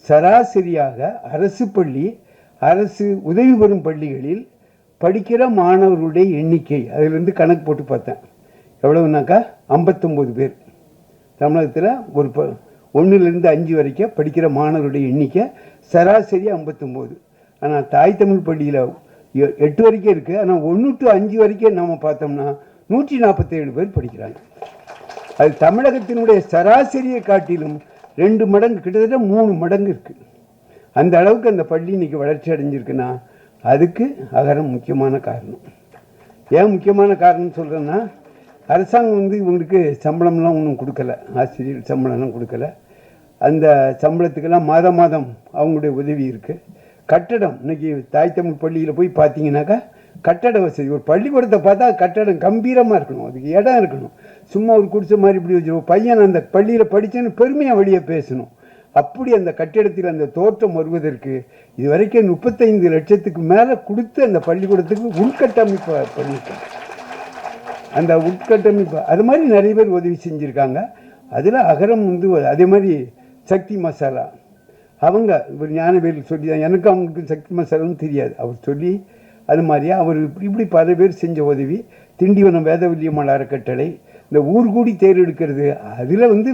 சராசரியாக அரசு பள்ளி, அரசு உதவி பெறும் பள்ளிகளில் படிக்கிற மாணவர்களுடைய எண்ணிக்கை அதிலிருந்து கணக்கு போட்டு பார்த்தேன். எவ்வளவுனாக்கா 59 பேர். தமிழகத்தில் ஒரு 1லேருந்து 5 வரைக்கும் படிக்கிற மாணவருடைய எண்ணிக்கை சராசரி 59. ஆனால் தாய் தமிழ் பள்ளியில் 8 வரைக்கும் இருக்குது. ஆனால் 1 to 5 வரைக்கும் நாம் பார்த்தோம்னா 147 பேர் படிக்கிறாங்க. அது தமிழகத்தினுடைய சராசரியை காட்டிலும் 2 மடங்கு, கிட்டத்தட்ட 3 மடங்கு இருக்குது. அந்த அளவுக்கு அந்த பள்ளி இன்றைக்கி வளர்ச்சி அடைஞ்சிருக்குன்னா அதுக்கு அகரம் முக்கியமான காரணம். ஏன் முக்கியமான காரணம் சொல்கிறேன்னா, அரசாங்கம் வந்து இவங்களுக்கு சம்பளம்லாம் ஒன்றும் கொடுக்கல, ஆசிரியர் சம்பளம்லாம் கொடுக்கல. அந்த சம்பளத்துக்கெல்லாம் மாதம் மாதம் அவங்களுடைய உதவி இருக்குது. கட்டடம், இன்றைக்கி தாய் தமிழ் பள்ளியில் போய் பார்த்தீங்கன்னாக்கா கட்டட வசதி, ஒரு பள்ளிக்கூடத்தை பார்த்தா கட்டடம் கம்பீரமாக இருக்கணும், அதுக்கு இடம் இருக்கணும். சும்மா ஒரு குடிசை மாதிரி இப்படி வச்சு பையன் அந்த பள்ளியில் படித்தேன்னு பெருமையாக வழியை பேசணும். அப்படி அந்த கட்டிடத்தில் அந்த தோற்றம் வருவதற்கு இதுவரைக்கும் 35 லட்சத்துக்கு மேலே கொடுத்து அந்த பள்ளிக்கூடத்துக்கு உள்கட்டமைப்பு பண்ணியிருக்காங்க. அந்த உட்கட்டமைப்பு அது மாதிரி நிறைய பேர் உதவி செஞ்சுருக்காங்க. அதில் அகரம் வந்து அதே மாதிரி சக்தி மசாலா அவங்க ஒரு ஞானவேல் சொல்லி தான், எனக்கு அவங்களுக்கு சக்தி மசாலான்னு தெரியாது, அவர் சொல்லி அது மாதிரியா அவர் இப்படி பல பேர் செஞ்ச உதவி. திண்டிவனம் வேதவல்லியம்மாள் அறக்கட்டளை, இந்த ஊர்கூடி தேர் எடுக்கிறது, அதில் வந்து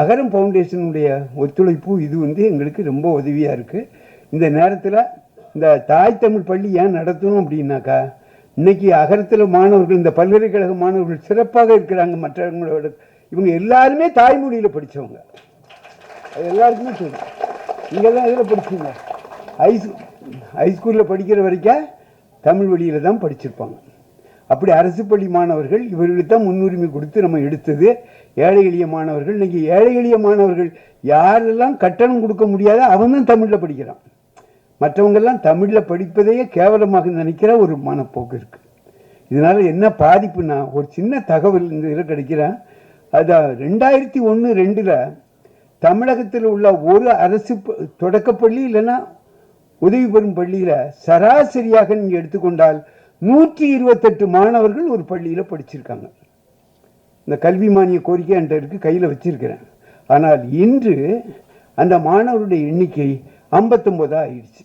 அகரம் ஃபவுண்டேஷனுடைய ஒத்துழைப்பு இது வந்து எங்களுக்கு ரொம்ப உதவியாக இருக்குது. இந்த நேரத்தில் இந்த தாய் தமிழ் பள்ளி ஏன் நடத்தணும் அப்படின்னாக்கா, இன்றைக்கி அகரத்தில் மாணவர்கள், இந்த பல்கலைக்கழக மாணவர்கள் சிறப்பாக இருக்கிறாங்க மற்றவங்களோட. இவங்க எல்லாருமே தாய்மொழியில் படித்தவங்க, அது எல்லாருக்குமே தெரியும். இங்கெல்லாம் இதில் படிச்சிங்க, ஹைஸ்கூலில் படிக்கிற வரைக்கும் தமிழ் வழியில் தான் படிச்சிருப்பாங்க. அப்படி அரசு பள்ளி மாணவர்கள் இவர்களுக்கு தான் முன்னுரிமை கொடுத்து நம்ம எடுத்தது. ஏழை எளிய மாணவர்கள், இன்றைக்கி ஏழை எளிய மாணவர்கள் யாரெல்லாம் கட்டணம் கொடுக்க முடியாத அவன் தான் தமிழில் படிக்கிறான். மற்றவங்கெல்லாம் தமிழில் படிப்பதையே கேவலமாக நினைக்கிற ஒரு மனப்போக்கு இருக்குது. இதனால் என்ன பாதிப்புனா, ஒரு சின்ன தகவல் இந்த இதில் கிடைக்கிறேன். அதான் 2001-2 தமிழகத்தில் உள்ள ஒரு அரசு தொடக்கப்பள்ளி இல்லைன்னா உதவி பெறும் பள்ளியில் சராசரியாக நீங்கள் எடுத்துக்கொண்டால் 128 மாணவர்கள் ஒரு பள்ளியில் படிச்சிருக்காங்க. இந்த கல்வி மானிய கோரிக்கை என்கிட்ட இருக்குது, கையில் வச்சிருக்கிறேன். ஆனால் இன்று அந்த மாணவருடைய எண்ணிக்கை 59 ஆயிடுச்சு.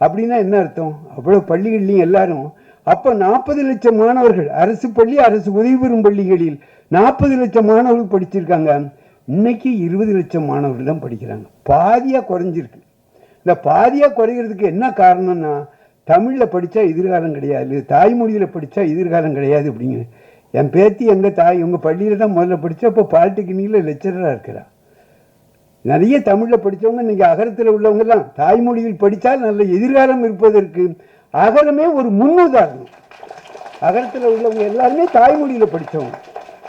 அப்படின்னா என்ன அர்த்தம்? அவ்வளோ பள்ளிகள்லையும் எல்லாரும் அப்போ 40 லட்சம் மாணவர்கள் அரசு பள்ளி, அரசு உதவி பெறும் பள்ளிகளில் 40 லட்சம் மாணவர்கள் படிச்சிருக்காங்க. இன்னைக்கு 20 லட்சம் மாணவர்கள் தான் படிக்கிறாங்க. பாதியாக குறைஞ்சிருக்கு. இந்த பாதியாக குறைகிறதுக்கு என்ன காரணம்னா, தமிழில் படித்தா எதிர்காலம் கிடையாது, தாய்மொழியில் படித்தா எதிர்காலம் கிடையாது அப்படிங்க. என் பேத்தி எங்கள் பள்ளியில் தான் முதல்ல படித்தா, இப்போ பாலிடெக்னிக்கில் லெக்சராக இருக்கிறா. நிறைய தமிழில் படித்தவங்க இன்றைக்கி அகரத்தில் உள்ளவங்கெல்லாம் தாய்மொழியில் படித்தால் நல்ல எதிர்காலம் இருப்பதற்கு அகரமே ஒரு முன்னுதாரணம். அகரத்தில் உள்ளவங்க எல்லாருமே தாய்மொழியில் படித்தவங்க.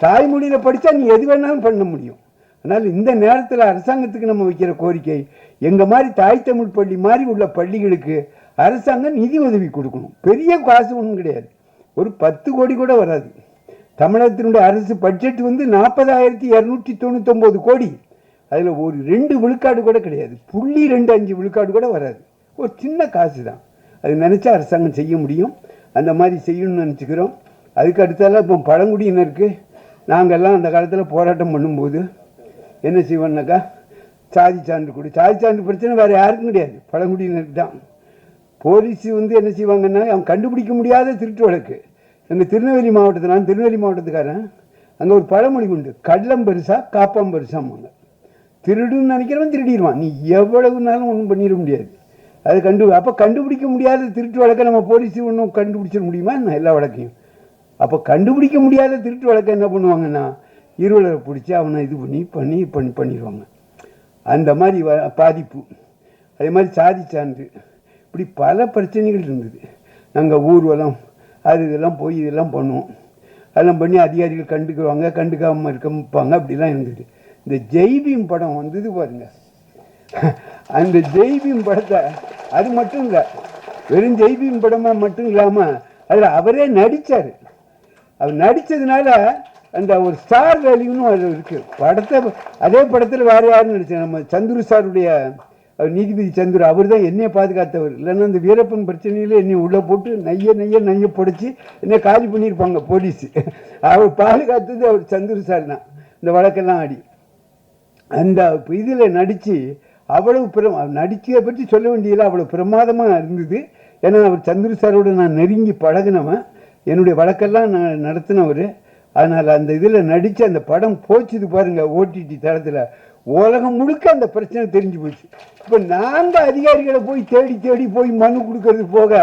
தாய்மொழியில் படித்தா நீ எது வேணாலும் பண்ண முடியும். அதனால் இந்த நேரத்தில் அரசாங்கத்துக்கு நம்ம வைக்கிற கோரிக்கை, எங்கள் மாதிரி தாய் தமிழ் பள்ளி மாதிரி உள்ள பள்ளிகளுக்கு அரசாங்கம் நிதி உதவி கொடுக்கணும். பெரிய காசு ஒன்றும் கிடையாது, ஒரு 10 கோடி கூட வராது. தமிழகத்தினுடைய அரசு பட்ஜெட் வந்து 40,299 கோடி. அதில் ஒரு 2 விழுக்காடு கூட கிடையாது, 0.25 விழுக்காடு கூட வராது. ஒரு சின்ன காசு தான். அது நினச்சா அரசாங்கம் செய்ய முடியும். அந்த மாதிரி செய்யணும்னு நினச்சிக்கிறோம். அதுக்கு அடுத்தால இப்போ பழங்குடியினருக்கு நாங்கள்லாம் அந்த காலத்தில் போராட்டம் பண்ணும்போது என்ன செய்வோம்னாக்கா, சாதி சான்று கொடு. சாதி சான்று பிரச்சனை வேறு யாருக்கும் கிடையாது, பழங்குடியினருக்கு தான். போலீஸ் வந்து என்ன செய்வாங்கன்னா, அவன் கண்டுபிடிக்க முடியாத திருட்டு வழக்கு. எங்கள் திருநெல்வேலி மாவட்டத்தில், நான் திருநெல்வேலி மாவட்டத்துக்காரன், அங்கே ஒரு பழமொழி உண்டு, கடலம் பெருசா காப்பாம் பெருசாம்பாங்க. திருடுன்னு நினைக்கிறவன் திருடிடுவான், நீ எவ்வளவுனாலும் ஒன்றும் பண்ணிட முடியாது. அது அப்போ கண்டுபிடிக்க முடியாத திருட்டு வழக்கை நம்ம போலீஸ் ஒன்றும் கண்டுபிடிச்சிட முடியுமா என்ன? எல்லா வழக்கையும். அப்போ கண்டுபிடிக்க முடியாத திருட்டு வழக்கை என்ன பண்ணுவாங்கன்னா, இருவலரை பிடிச்சி அவனை இது பண்ணிடுவாங்க. அந்த மாதிரி பாதிப்பு. அதே மாதிரி சாதி சான்று, இப்படி பல பிரச்சனைகள் இருந்தது. நாங்கள் ஊர்வலம் அது இதெல்லாம் போய் இதெல்லாம் பண்ணுவோம். அதெல்லாம் பண்ணி அதிகாரிகள் கண்டுக்குவாங்க, கண்டுக்காமல் இருப்பாங்க. அப்படிலாம் இருந்தது. இந்த ஜெய்பீம் படம் வந்தது பாருங்க, அந்த ஜெய்பீம் படத்தை, அது மட்டும் இல்லை, வெறும் ஜெய்பீம் படமாக மட்டும் இல்லாமல் அதில் அவரே நடித்தார். அவர் நடித்ததுனால அந்த ஒரு ஸ்டார் வேல்யூன்னு அது இருக்குது படத்தை. அதே படத்தில் வேறு யாரும் நடித்தார், நம்ம சந்துரு சாருடைய நீதிபதி சந்துரு, அவர் தான் என்னையை பாதுகாத்தவர். இல்லைன்னா அந்த வீரப்பன் பிரச்சனையில என்னை உள்ளே போட்டு நைய புடைச்சி என்னை காலி பண்ணியிருப்பாங்க போலீஸு. அவர் பாதுகாத்தது அவர் சந்துரு சார் தான், இந்த வழக்கெல்லாம் ஆடி. அந்த இதில் நடித்து அவ்வளவு நடிச்சதை பற்றி சொல்ல வேண்டியதில்லை, அவ்வளோ பிரமாதமாக இருந்தது. ஏன்னா அவர் சந்துரு சாரோடு நான் நெருங்கி பழகினவன், என்னுடைய வழக்கெல்லாம் நான் நடத்தினவர். அதனால் அந்த இதில் நடித்து அந்த படம் போச்சுது பாருங்கள், ஓடிடி தளத்தில் உலகம் முழுக்க அந்த பிரச்சனை தெரிஞ்சு போச்சு. இப்போ நாங்கள் அதிகாரிகளை போய் தேடி போய் மனு கொடுக்கறது போக,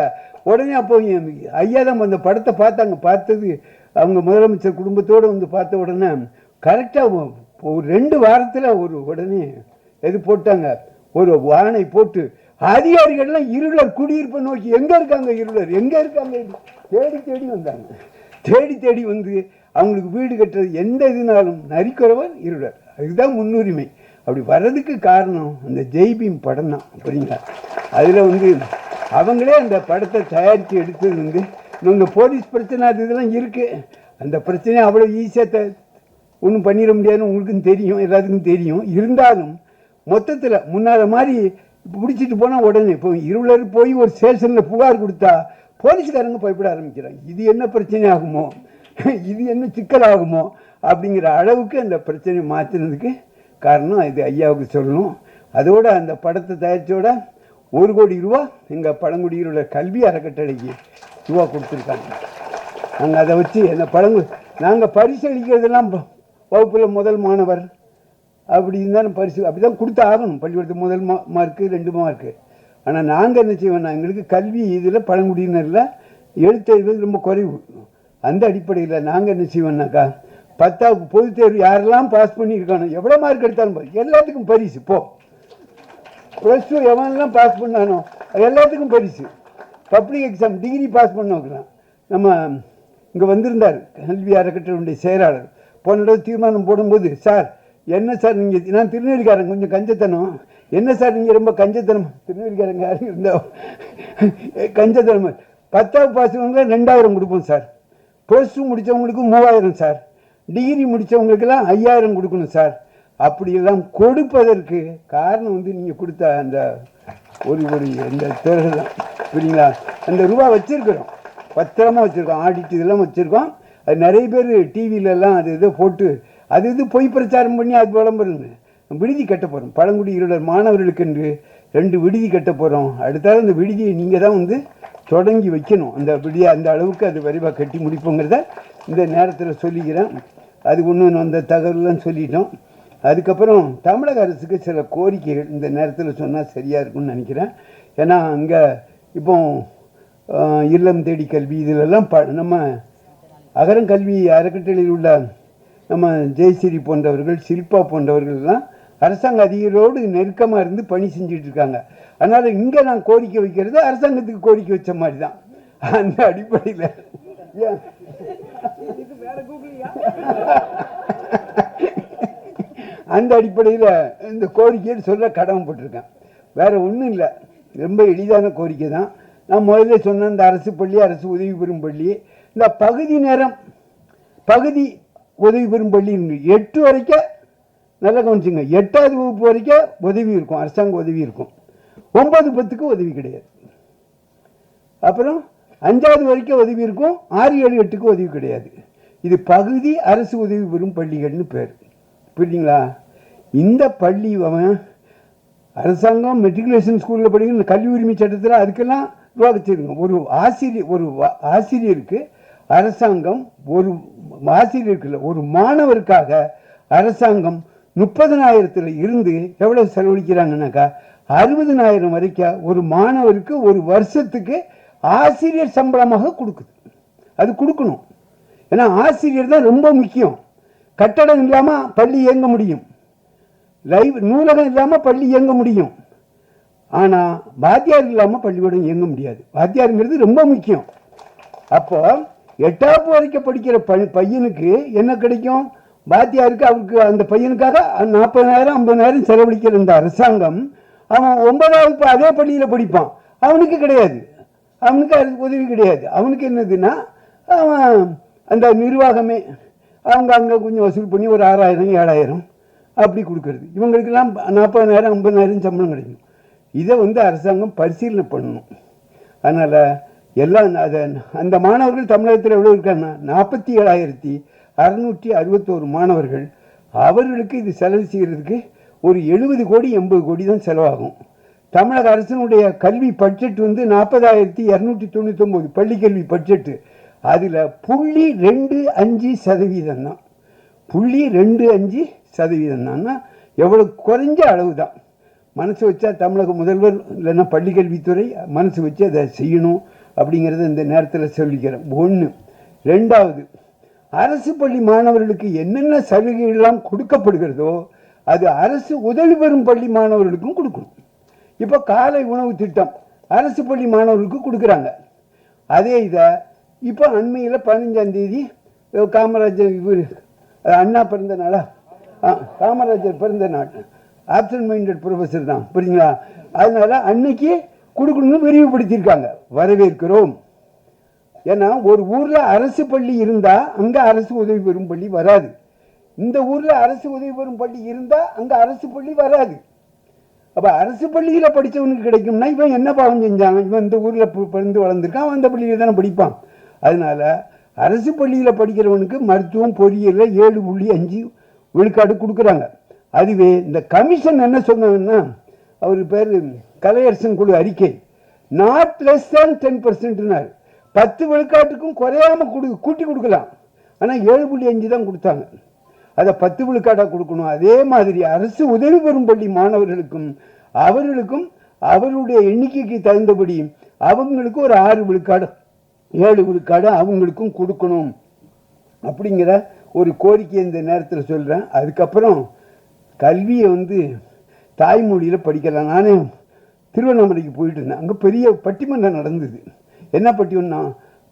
உடனே அப்போ ஐயா தான் அந்த படத்தை பார்த்தாங்க. பார்த்தது அவங்க முதலமைச்சர் குடும்பத்தோடு வந்து பார்த்த உடனே கரெக்டாக ஒரு 2 வாரத்தில் உடனே எது போட்டாங்க, ஒரு வானை போட்டு அதிகாரிகள்லாம் இருளர் குடியிருப்பை நோக்கி எங்கே இருக்காங்க, இருளர் எங்கே இருக்காங்க தேடி வந்தாங்க. தேடி வந்து அவங்களுக்கு வீடு கட்டுறது எந்த இதுனாலும் நரிக்குறவர் இருளர், அதுதான் முன்னுரிமை. அப்படி வர்றதுக்கு காரணம் அந்த ஜெய்பீம் படம் தான். அப்படிங்களா, அதில் வந்து அவங்களே அந்த படத்தை தயாரித்து எடுத்தது வந்து இந்த போலீஸ் பிரச்சனை அது இதெல்லாம் இருக்குது. அந்த பிரச்சனையை அவ்வளோ ஈஸியாக ஒன்றும் பண்ணிட முடியாதுன்னு உங்களுக்கும் தெரியும், எல்லாத்துக்கும் தெரியும். இருந்தாலும் மொத்தத்தில் முன்னாடி மாதிரி பிடிச்சிட்டு போனால் உடனே இப்போ இருளர் போய் ஒரு ஸ்டேஷனில் புகார் கொடுத்தா போலீஸ்காரங்க பயப்பட ஆரம்பிக்கிறாங்க. இது என்ன பிரச்சனை ஆகுமோ, இது என்ன சிக்கல் ஆகுமோ அப்படிங்கிற அளவுக்கு அந்த பிரச்சனையை மாற்றினதுக்கு காரணம் இது ஐயாவுக்கு சொல்லணும். அதோட அந்த படத்தை தயாரித்தோட 1 கோடி ரூபா எங்கள் பழங்குடியில் உள்ள கல்வி அறக்கட்டளைக்கு ரூபா கொடுத்துருக்காங்க. நாங்கள் அதை வச்சு அந்த நாங்கள் பரிசு அளிக்கிறதெல்லாம் வகுப்பில் முதல் மாணவர் அப்படி இருந்தாலும் பரிசு அப்படி தான் கொடுத்து ஆகணும். பள்ளிக்கூடத்துக்கு முதல் மார்க்கு 2 மார்க்கு. ஆனால் நாங்கள் என்ன செய்வோம்னா, எங்களுக்கு கல்வி இதில் பழங்குடியினரில் எழுத்தறிவு ரொம்ப குறைவு. அந்த அடிப்படையில் நாங்கள் என்ன செய்வோம்னாக்கா, 10வது பொதுத் தேர்வு யாரெல்லாம் பாஸ் பண்ணியிருக்கானோ, எவ்வளோ மார்க் எடுத்தாலும் எல்லாத்துக்கும் பரிசு. +2 எவனெல்லாம் பாஸ் பண்ணானோ எல்லாத்துக்கும் பரிசு. பப்ளிக் எக்ஸாம் டிகிரி பாஸ் பண்ண வைக்கலாம். நம்ம இங்கே வந்திருந்தார் கல்வி அறக்கட்டளையுடைய செயலாளர். போன தடவை தீர்மானம் போடும்போது, சார் என்ன சார் நீங்கள், நான் திருநெல்வேலிக்காரன் கொஞ்சம் கஞ்சத்தனம், என்ன சார் நீங்கள் ரொம்ப கஞ்சத்தனம், திருநெல்வேலிக்காரங்க யாரும் இருந்தோம் கஞ்சத்தனம். 10வது பாஸ் பண்ணவங்க 2000 கொடுப்போம் சார், +2 முடித்தவங்களுக்கு 3000 சார், டிகிரி முடித்தவங்களுக்கெல்லாம் 5000 கொடுக்கணும் சார். அப்படியெல்லாம் கொடுப்பதற்கு காரணம் வந்து நீங்கள் கொடுத்த அந்த ஒரு அந்த தேர்தல் தான். புரியுங்களா, அந்த ரூபா வச்சுருக்கிறோம், பத்திரமா வச்சுருக்கோம், ஆடிட்டு இதெல்லாம் வச்சுருக்கோம். அது நிறைய பேர் டிவிலெல்லாம் அது இதை போட்டு இது பொய் பிரச்சாரம் பண்ணி அது விளம்பரங்க. விடுதி கட்ட போகிறோம், பழங்குடி இருளர் மாணவர்களுக்கு என்று 2 விடுதி கட்ட போகிறோம். அடுத்தாலும் அந்த விடுதியை நீங்கள் தான் வந்து தொடங்கி வைக்கணும். அந்த விடுதியை அந்த அளவுக்கு அது விரைவாக கட்டி முடிப்போங்கிறத இந்த நேரத்தில் சொல்லிக்கிறேன். அது ஒன்று அந்த தகவலாம் சொல்லிட்டோம். அதுக்கப்புறம் தமிழக அரசுக்கு சில கோரிக்கைகள் இந்த நேரத்தில் சொன்னால் சரியாக இருக்கும்னு நினைக்கிறேன். ஏன்னா அங்கே இப்போ இல்லம் தேடி கல்வி இதிலெல்லாம் நம்ம அகரம் கல்வி அறக்கட்டளையில் உள்ள நம்ம ஜெயஸ்ரீ போன்றவர்கள், ஷில்பா போன்றவர்கள்லாம் அரசாங்க அதிகாரியோடு நெருக்கமாக இருந்து பணி செஞ்சுட்டு இருக்காங்க. அதனால் இங்கே நான் கோரிக்கை வைக்கிறது அரசாங்கத்துக்கு கோரிக்கை வச்ச மாதிரி தான். அந்த அடிப்படையில் அந்த அடிப்படையில் இந்த கோரிக்கையை சொல்ல கடமைப்பட்டிருக்கேன். வேற ஒன்றும் இல்லை, ரொம்ப எளிதான கோரிக்கை தான். நான் முதல்ல சொன்ன இந்த அரசு பள்ளி, அரசு உதவி பெறும் பள்ளி, இந்த பகுதி நேரம் பகுதி உதவி பெறும் பள்ளி 8 வரைக்கும் நல்லா கவனிச்சுங்க, 8வது வகுப்பு வரைக்கும் உதவி இருக்கும், அரசாங்க உதவி இருக்கும். 9, 10க்கு உதவி கிடையாது. அப்புறம் 5வது வரைக்கும் உதவி இருக்கும், 6, 7, 8க்கு உதவி கிடையாது. இது பகுதி அரசு உதவி பெறும் பள்ளிகள்னு பேர். புரியுதுங்களா? இந்த பள்ளி அரசாங்கம் மெட்ரிகுலேஷன் ஸ்கூலில் படிக்கிற கல்வி உரிமை சட்டத்தில் அதுக்கெல்லாம் ரூபா வச்சுருங்க. ஒரு ஆசிரியருக்கு அரசாங்கம் ஒரு ஆசிரியருக்கு ஒரு மாணவருக்காக அரசாங்கம் 30,000 இருந்து எவ்வளவு செலவழிக்கிறாங்கன்னாக்கா 60,000 வரைக்கும் ஒரு மாணவருக்கு ஒரு வருஷத்துக்கு ஆசிரியர் சம்பளமாக கொடுக்குது. அது கொடுக்கணும். ஏன்னா ஆசிரியர் தான் ரொம்ப முக்கியம். கட்டடம் இல்லாமல் பள்ளி இயங்க முடியும், நூலகம் இல்லாமல் பள்ளி இயங்க முடியும். ஆனால் வாத்தியார் இல்லாமல் பள்ளிக்கூடம் இயங்க முடியாது. வாத்தியாருங்கிறது ரொம்ப முக்கியம். அப்போ 8வது வரைக்கும் படிக்கிற பையனுக்கு என்ன கிடைக்கும்? வாத்தியாருக்கு அவருக்கு அந்த பையனுக்காக 40,000 50,000 செலவழிக்கிற இந்த அரசாங்கம் அவன் 9வது அதே பள்ளியில் படிப்பான், அவனுக்கு கிடையாது, அவனுக்கு உதவி கிடையாது. அவனுக்கு என்னதுன்னா அவன் அந்த நிர்வாகமே அவங்க அங்கே கொஞ்சம் வசூல் பண்ணி ஒரு 6,000 7,000 அப்படி கொடுக்கறது. இவங்களுக்கெல்லாம் 40,000 50,000 சம்பளம் கிடைக்கும். இதை அரசாங்கம் பரிசீலனை பண்ணணும். அதனால் எல்லாம் அந்த மாணவர்கள் தமிழகத்தில் எவ்வளோ இருக்காங்கன்னா 47,661 மாணவர்கள். அவர்களுக்கு இது செலவு செய்கிறதுக்கு ஒரு 70 கோடி 80 கோடி தான் செலவாகும். தமிழக அரசினுடைய கல்வி பட்ஜெட் 40,299 பள்ளி கல்வி பட்ஜெட்டு. அதில் 0.25% தான். 0.25% தான்னா எவ்வளோ குறைஞ்ச அளவு தான். மனசு வச்சா தமிழக முதல்வர் இல்லைன்னா பள்ளிக்கல்வித்துறை மனசு வச்சு அதை செய்யணும் அப்படிங்கிறத இந்த நேரத்தில் சொல்லிக்கிறேன். 1. 2வது, அரசு பள்ளி மாணவர்களுக்கு என்னென்ன சலுகைகள்லாம் கொடுக்கப்படுகிறதோ அது அரசு உதவி பெறும் பள்ளி மாணவர்களுக்கும் கொடுக்கணும். இப்போ காலை உணவு திட்டம் அரசு பள்ளி மாணவர்களுக்கு கொடுக்குறாங்க. அதே இதை இப்போ அண்மையில் 15ஆம் தேதி காமராஜர் அண்ணா பிறந்த நாளா, காமராஜர் பிறந்த நாள், ஆப்சன்ட் மைண்டட் ப்ரொஃபஸர் தான், புரியுங்களா? அதனால அன்னைக்கு கொடுக்கணும்னு விரிவுபடுத்தியிருக்காங்க. வரவேற்கிறோம். ஏன்னா ஒரு ஊரில் அரசு பள்ளி இருந்தால் அங்கே அரசு உதவி பெறும் பள்ளி வராது. இந்த ஊரில் அரசு உதவி பெறும் பள்ளி இருந்தால் அங்கே அரசு பள்ளி வராது. அப்போ அரசு பள்ளியில் படித்தவனுக்கு கிடைக்கும்னா இவன் என்ன பாவம் செஞ்சான்? இவன் இந்த ஊரில் பிறந்து வளர்ந்துருக்கான், அவன் அந்த பள்ளியில் தானே படிப்பான். அதனால் அரசு பள்ளியில் படிக்கிறவனுக்கு மருத்துவம் பொறியியலில் 7.5 விழுக்காடு கொடுக்குறாங்க. அதுவே இந்த கமிஷன் என்ன சொன்னாங்கன்னா, அவர் பேர் கலையரசன் குழு அறிக்கை, நாட் லெஸ் தேன் 10%. 10 விழுக்காட்டுக்கும் குறையாமல் கூட்டி கொடுக்கலாம். ஆனால் 7.5 தான் கொடுத்தாங்க. அதை 10 விழுக்காடாக கொடுக்கணும். அதே மாதிரி அரசு உதவி பெறும் பள்ளி மாணவர்களுக்கும் அவர்களுக்கும் அவருடைய எண்ணிக்கைக்கு தகுந்தபடி அவங்களுக்கு ஒரு 6 விழுக்காடு 7 விழுக்காடு அவங்களுக்கும் கொடுக்கணும் அப்படிங்கிற ஒரு கோரிக்கை இந்த நேரத்தில் சொல்கிறேன். அதுக்கப்புறம் கல்வியை தாய்மொழியில் படிக்கலாம். நானே திருவண்ணாமலைக்கு போயிட்டு இருந்தேன். அங்கே பெரிய பட்டிமன்றம் நடந்தது. என்ன பட்டிமன்றம்னா,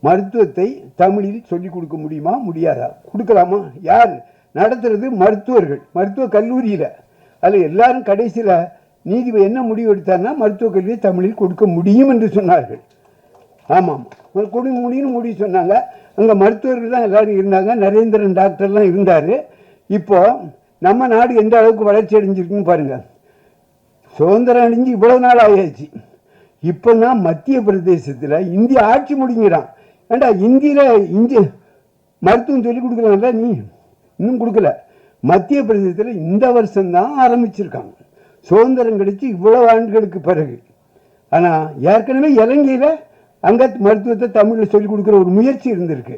மருத்துவத்தை தமிழில் சொல்லிக் கொடுக்க முடியுமா முடியாதா, கொடுக்கலாமா, யார் நடத்துறது? மருத்துவர்கள், மருத்துவ கல்லூரியில். அதில் எல்லாரும் கடைசியில் நீதிபதி என்ன முடிவு எடுத்தார்னா மருத்துவக் கல்வியை தமிழில் கொடுக்க முடியும் என்று சொன்னார்கள். ஆமாம், கொடுக்க முடியும்னு முடிவு சொன்னாங்க. அங்கே மருத்துவர்கள் தான் எல்லாரும் இருந்தாங்க. நரேந்திரன் டாக்டர்லாம் இருந்தார். இப்போ நம்ம நாடு எந்த அளவுக்கு வளர்ச்சி அடைஞ்சிருக்குன்னு பாருங்கள். சுதந்திரம் அடைஞ்சு இவ்வளவு நாள் ஆகியாச்சு. இப்போ தான் மத்திய பிரதேசத்தில் இந்திய ஆட்சி முடிங்கிறான். ஏண்டா இந்தியில் மருத்துவம் சொல்லிக் கொடுக்கலாம்ல, நீ இன்னும் கொடுக்கல. மத்திய பிரதேசத்தில் இந்த வருஷம்தான் ஆரம்பிச்சிருக்காங்க, சுதந்திரம் கிடைச்சி இவ்வளவு ஆண்டுகளுக்கு பிறகு. ஆனால் ஏற்கனவே இலங்கையில் அங்கே மருத்துவத்தை தமிழில் சொல்லிக் கொடுக்குற ஒரு முயற்சி இருந்திருக்கு.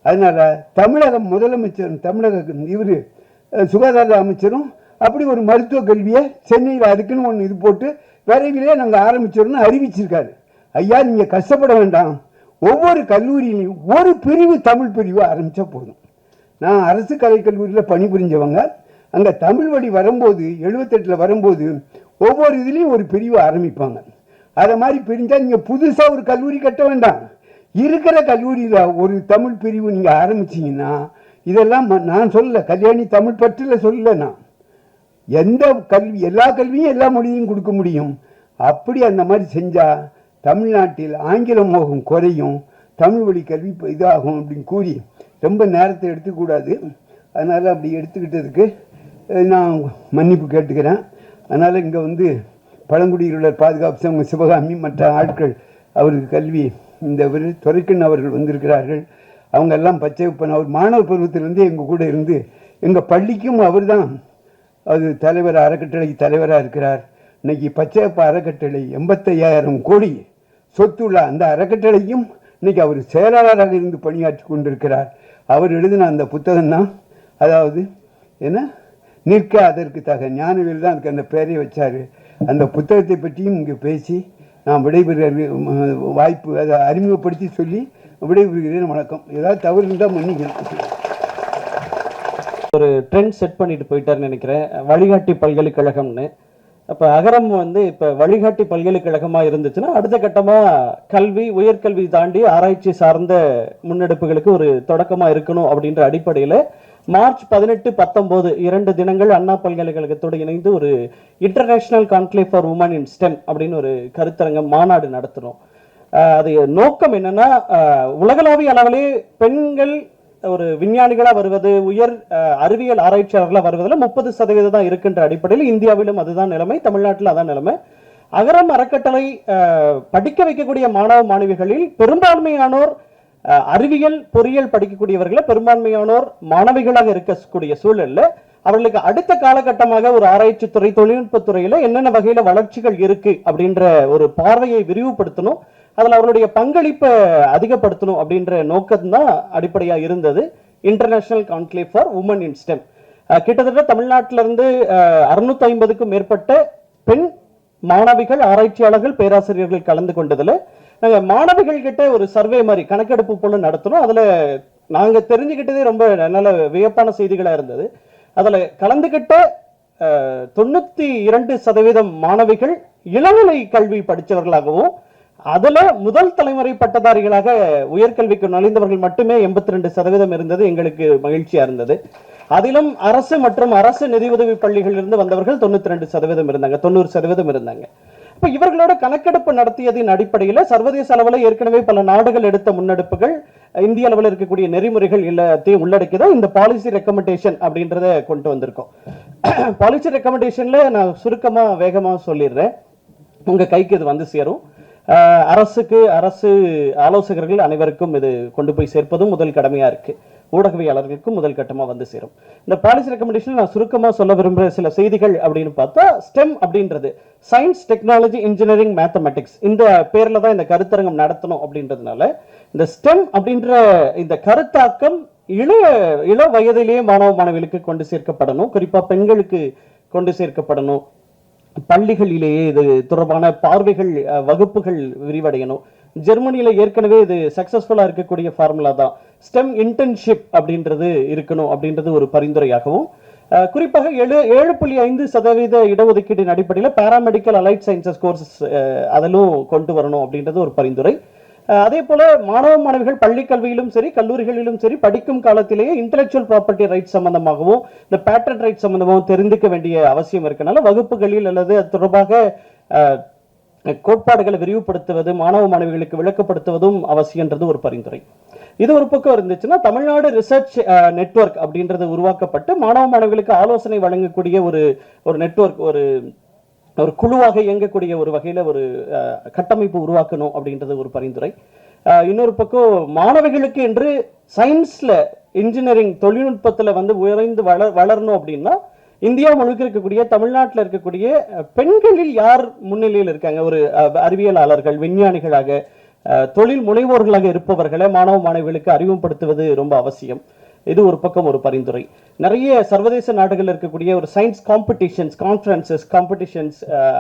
அதனால் தமிழக முதலமைச்சர், தமிழக இவர் சுகாதார அமைச்சரும் அப்படி ஒரு மருத்துவ கல்வியை சென்னையில் அதுக்குன்னு ஒன்று இது போட்டு விரைவிலே நாங்கள் ஆரம்பிச்சோம்னு அறிவிச்சிருக்காரு. ஐயா, நீங்கள் கஷ்டப்பட வேண்டாம், ஒவ்வொரு கல்லூரியிலையும் ஒரு பிரிவு தமிழ் பிரிவு ஆரம்பித்தா போதும். நான் அரசு கலைக்கல்லூரியில் பணிபுரிஞ்சவங்க, அங்கே தமிழ் வழி வரும்போது 78 வரும்போது ஒவ்வொரு இதுலேயும் ஒரு பிரிவு ஆரம்பிப்பாங்க. அதை மாதிரி பிரிஞ்சால் நீங்கள் புதுசாக ஒரு கல்லூரி கட்ட வேண்டாம். இருக்கிற கல்லூரியில் ஒரு தமிழ் பிரிவு நீங்கள் ஆரம்பிச்சிங்கன்னா, இதெல்லாம் நான் சொல்லலை, கல்யாணி தமிழ் பற்றில் சொல்லலை, நான் எந்த கல்வி எல்லா கல்வியும் எல்லா மொழியும் கொடுக்க முடியும். அப்படி அந்த மாதிரி செஞ்சால் தமிழ்நாட்டில் ஆங்கில மோகம் குறையும், தமிழ் வழி கல்வி இதாகும் அப்படின்னு கூறி ரொம்ப நேரத்தை எடுத்துக்கூடாது. அதனால் அப்படி எடுத்துக்கிட்டதுக்கு நான் மன்னிப்பு கேட்டுக்கிறேன். அதனால் இங்கே வந்து பழங்குடியினர் பாதுகாப்பு சங்கம் சிவகாமி மற்ற ஆட்கள் அவருக்கு கல்வி இந்த துரைக்கண் அவர்கள் வந்திருக்கிறார்கள். அவங்க எல்லாம் பச்சையப்பன் அவர் மாணவர் பருவத்திலிருந்து எங்கள் கூட இருந்து எங்கள் பள்ளிக்கும் அவர் தான் அது தலைவர், அறக்கட்டளை தலைவராக இருக்கிறார். இன்னைக்கு பச்சையப்ப அறக்கட்டளை 85,000 கோடி சொத்துள்ள அந்த அறக்கட்டளையும் இன்னைக்கு அவர் செயலாளராக இருந்து பணியாற்றி கொண்டிருக்கிறார். அவர் எழுதின அந்த புத்தகம் தான், அதாவது என்ன நிற்க அதற்கு தக ஞானவேல் தான் அதுக்கு அந்த பெயரை வச்சார். அந்த புத்தகத்தை பற்றியும் இங்கே பேசி நான் விடைபெற வாய்ப்பு அதை அறிமுகப்படுத்தி சொல்லி விடைபெறுகிறேன். வணக்கம். ஏதாவது தவறு இருந்தால் மன்னிக்கணும்.
ஒரு ட்ரெண்ட் செட் பண்ணிட்டு போயிட்டாருன்னு நினைக்கிறேன், வழிகாட்டி பல்கலைக்கழகம்னு. அப்போ அகரம் வந்து இப்போ வழிகாட்டி பல்கலைக்கழகமாக இருந்துச்சுன்னா அடுத்த கட்டமாக கல்வி, உயர்கல்வி தாண்டி ஆராய்ச்சி சார்ந்த முன்னெடுப்புகளுக்கு ஒரு தொடக்கமாக இருக்கணும் அப்படின்ற அடிப்படையில் மார்ச் 18, 19 2 தினங்கள் அண்ணா பல்கலைக்கழகத்தோடு இணைந்து ஒரு international conclave for women in STEM அப்படின்னு ஒரு கருத்தரங்கம் மாநாடு நடத்தினோம். அது நோக்கம் என்னன்னா, உலகளாவிய அளவிலே பெண்கள் ஒரு விஞ்ஞானிகளா வருவது, உயர் அறிவியல் ஆராய்ச்சியாளர்களா வருவதில் 30% தான் இருக்கின்ற அடிப்படையில் இந்தியாவிலும் அதுதான் நிலைமை, தமிழ்நாட்டில் அதான் நிலைமை. அகரம் அறக்கட்டளை படிக்க வைக்கக்கூடிய மாணவ மாணவிகளில் பெரும்பான்மையானோர் அறிவியல் பொறியியல் படிக்கக்கூடியவர்களை பெரும்பான்மையானோர் மாணவிகளாக இருக்கக்கூடிய சூழல்ல அவர்களுக்கு அடுத்த காலகட்டமாக ஒரு ஆராய்ச்சி துறை, தொழில்நுட்பத்துறையில என்னென்ன வகையில வளர்ச்சிகள் இருக்கு அப்படின்ற ஒரு பார்வையை விரிவுபடுத்தணும், அதில் அவருடைய பங்களிப்பை அதிகப்படுத்தணும் அப்படின்ற நோக்கம் தான் அடிப்படையா இருந்தது international conclave for women in STEM. கிட்டத்தட்ட தமிழ்நாட்டிலிருந்து 650க்கும் மேற்பட்ட பெண் மாணவிகள், ஆராய்ச்சியாளர்கள், பேராசிரியர்கள் கலந்து கொண்டதுல நாங்கள் மாணவிகள் கிட்ட ஒரு சர்வே மாதிரி கணக்கெடுப்பு போல நடத்தணும். அதுல நாங்க தெரிஞ்சுக்கிட்டதே ரொம்ப நல்ல வியப்பான செய்திகளா இருந்தது. அதுல கலந்துகிட்ட 92% மாணவிகள் இளநிலை கல்வி படித்தவர்களாகவும், அதுல முதல் தலைமுறை பட்டதாரிகளாக உயர்கல்விக்கு நுழைந்தவர்கள் மட்டுமே 82% இருந்தது. எங்களுக்கு மகிழ்ச்சியா இருந்தது. அதிலும் அரசு மற்றும் அரசு நிதியுதவி பள்ளிகளில் இருந்து வந்தவர்கள் 92% இருந்தாங்க, 90% இருந்தாங்க. இப்ப இவர்களோட கணக்கெடுப்பு நடத்தியதின் அடிப்படையில் சர்வதேச அளவில் ஏற்கனவே பல நாடுகள் எடுத்த முன்னெடுப்புகள், இந்திய அளவில் இருக்கக்கூடிய நெறிமுறைகள் எல்லாத்தையும் உள்ளடக்கிதான் இந்த பாலிசி ரெக்கமெண்டேஷன் அப்படின்றத கொண்டு வந்திருக்கோம். பாலிசி ரெக்கமெண்டேஷன்ல நான் சுருக்கமா வேகமா சொல்லிடுறேன், உங்க கைக்கு இது வந்து சேரும். அரசு ஆலோசகர்கள் அனைவருக்கும் இது கொண்டு போய் சேர்ப்பதும் முதல் கடமையா இருக்கு. ஊடகவியாளர்களுக்கும் முதல் கட்டமா வந்து சேரும். இந்த பாலிசி ரெக்கமெண்டேஷன் நான் சுருக்கமா சொல்ல விரும்புற சில செய்திகள் அப்படின்னு பார்த்தா, ஸ்டெம் அப்படின்றது சயின்ஸ், டெக்னாலஜி, இன்ஜினியரிங், மேத்தமெட்டிக்ஸ், இந்த பேர்ல தான் இந்த கருத்தரங்கம் நடத்தணும் அப்படின்றதுனால இந்த ஸ்டெம் அப்படின்ற இந்த கருத்தாக்கம் இள வயதிலேயே மாணவ மாணவிகளுக்கு கொண்டு சேர்க்கப்படணும், குறிப்பா பெண்களுக்கு கொண்டு சேர்க்கப்படணும். பள்ளிகளிலேயே இது தொடர்பான பார்வைகள், வகுப்புகள் விரிவடையணும். ஜெர்மனியில ஏற்கனவே இது சக்சஸ்ஃபுல்லா இருக்கக்கூடிய ஃபார்முலா தான். ஸ்டெம் இன்டர்ன்ஷிப் அப்படின்றது இருக்கணும் அப்படின்றது ஒரு பரிந்துரையாகவும், குறிப்பாக 7.5% இடஒதுக்கீட்டின் அடிப்படையில் பாராமெடிக்கல் அலைட் சயின்சஸ் கோர்சஸ் அதிலும் கொண்டு வரணும் அப்படின்றது ஒரு பரிந்துரை. அதே போல மாணவ மாணவிகள் பள்ளி கல்வியிலும் சரி கல்லூரிகளிலும் சரி படிக்கும் காலத்திலேயே இன்டெலெக்சுவல் ப்ராப்பர்ட்டி ரைட்ஸ் சம்பந்தமாகவும் இந்த பேட்டன் ரைட்ஸ் சம்பந்தமாகவும் தெரிந்துக்க வேண்டிய அவசியம் இருக்கனால வகுப்புகளில் அல்லது அது தொடர்பாக கோட்பாடுகளை விரிவுபடுத்துவது, மாணவ மாணவிகளுக்கு விளக்கப்படுத்துவதும் அவசியன்றது ஒரு பரிந்துரை. இது ஒரு பக்கம் இருந்துச்சுன்னா, தமிழ்நாடு ரிசர்ச் நெட்வொர்க் அப்படின்றது உருவாக்கப்பட்டு மாணவ மாணவிகளுக்கு ஆலோசனை வழங்கக்கூடிய ஒரு நெட்வொர்க், ஒரு குழுவாக இயங்கக்கூடிய ஒரு வகையில ஒரு கட்டமைப்பு உருவாக்கணும் அப்படின்றது ஒரு பரிந்துரை. இன்னொரு பக்கம் மாணவிகளுக்கு என்று சயின்ஸ்ல, இன்ஜினியரிங், தொழில்நுட்பத்துல வந்து உயர்ந்து வளரணும் அப்படின்னா இந்தியா முழுக்க இருக்கக்கூடிய, தமிழ்நாட்டில் இருக்கக்கூடிய பெண்களில் யார் முன்னிலையில் இருக்காங்க, ஒரு அறிவியலாளர்கள், விஞ்ஞானிகளாக, தொழில் முனைவோர்களாக இருப்பவர்களை மாணவ மாணவிகளுக்கு அறிமுகப்படுத்துவது ரொம்ப அவசியம். இது ஒரு பக்கம் ஒரு பரிந்துரை. நிறைய சர்வதேச நாடுகளில் இருக்கக்கூடிய ஒரு சயின்ஸ் காம்படிஷன்ஸ், கான்ஃபரன்சஸ், காம்படிஷன்ஸ்,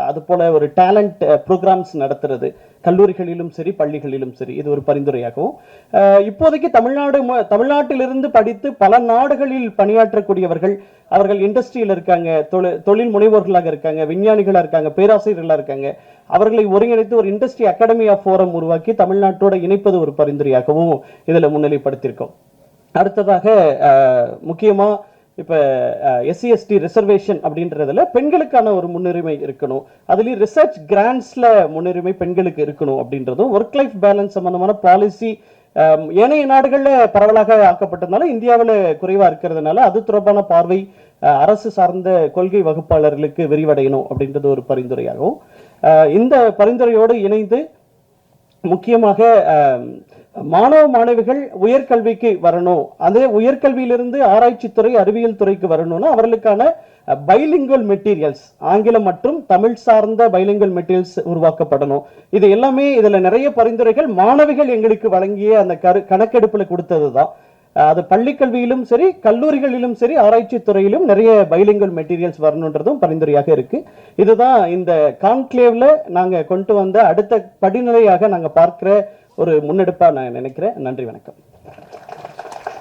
அது போல ஒரு டேலண்ட் ப்ரோக்ராம்ஸ் நடத்துறது கல்லூரிகளிலும் சரி பள்ளிகளிலும் சரி, இது ஒரு பரிந்துரையாகவும். இப்போதைக்கு தமிழ்நாட்டிலிருந்து படித்து பல நாடுகளில் பணியாற்றக்கூடியவர்கள், அவர்கள் இண்டஸ்ட்ரியில் இருக்காங்க, தொழில் முனைவோர்களாக இருக்காங்க, விஞ்ஞானிகளாக இருக்காங்க, பேராசிரியர்களாக இருக்காங்க, அவர்களை ஒருங்கிணைத்து ஒரு இண்டஸ்ட்ரி அகாடமி ஆஃப் ஃபோரம் உருவாக்கி தமிழ்நாட்டோட இணைப்பது ஒரு பரிந்துரையாகவும் இதில் முன்னிலைப்படுத்தியிருக்கோம். அடுத்ததாக முக்கியமாக இப்போ SC/ST ரிசர்வேஷன் அப்படின்றதுல பெண்களுக்கான ஒரு முன்னுரிமை இருக்கணும், அதுலேயும் ரிசர்ச் கிராண்ட்ஸில் முன்னுரிமை பெண்களுக்கு இருக்கணும் அப்படின்றதும், ஒர்க் லைஃப் பேலன்ஸ் சம்பந்தமான பாலிசி ஏனைய நாடுகளில் பரவலாக ஆக்கப்பட்டதுனால இந்தியாவில் குறைவாக இருக்கிறதுனால அது தொடர்பான பார்வை அரசு சார்ந்த கொள்கை வகுப்பாளர்களுக்கு விரிவடையணும் அப்படின்றது ஒரு பரிந்துரையாகும். இந்த பரிந்துரையோடு இணைந்து முக்கியமாக மாணவ மாணவிகள் உயர்கல்விக்கு வரணும், அதே உயர்கல்வியிலிருந்து ஆராய்ச்சித்துறை அறிவியல் துறைக்கு வரணும்னா அவர்களுக்கான பைலிங்குவல் மெட்டீரியல்ஸ், ஆங்கிலம் மற்றும் தமிழ் சார்ந்த பைலிங்குவல் மெட்டீரியல்ஸ் உருவாக்கப்படணும். இது எல்லாமே இதில் நிறைய பரிந்துரைகள் மாணவிகள் எங்களுக்கு வழங்கிய அந்த கணக்கெடுப்பில் கொடுத்தது தான். அது பள்ளிக்கல்வியிலும் சரி கல்லூரிகளிலும் சரி ஆராய்ச்சி துறையிலும் நிறைய பைலிங்குவல் மெட்டீரியல்ஸ் வரணுன்றதும் பரிந்துரையாக இருக்கு. இதுதான் இந்த கான்க்ளேவ்ல நாங்கள் கொண்டு வந்த அடுத்த படிநிலையாக நாங்கள் பார்க்கிற ஒரு முன்னெடுப்பாக நான் நினைக்கிறேன். நன்றி, வணக்கம்.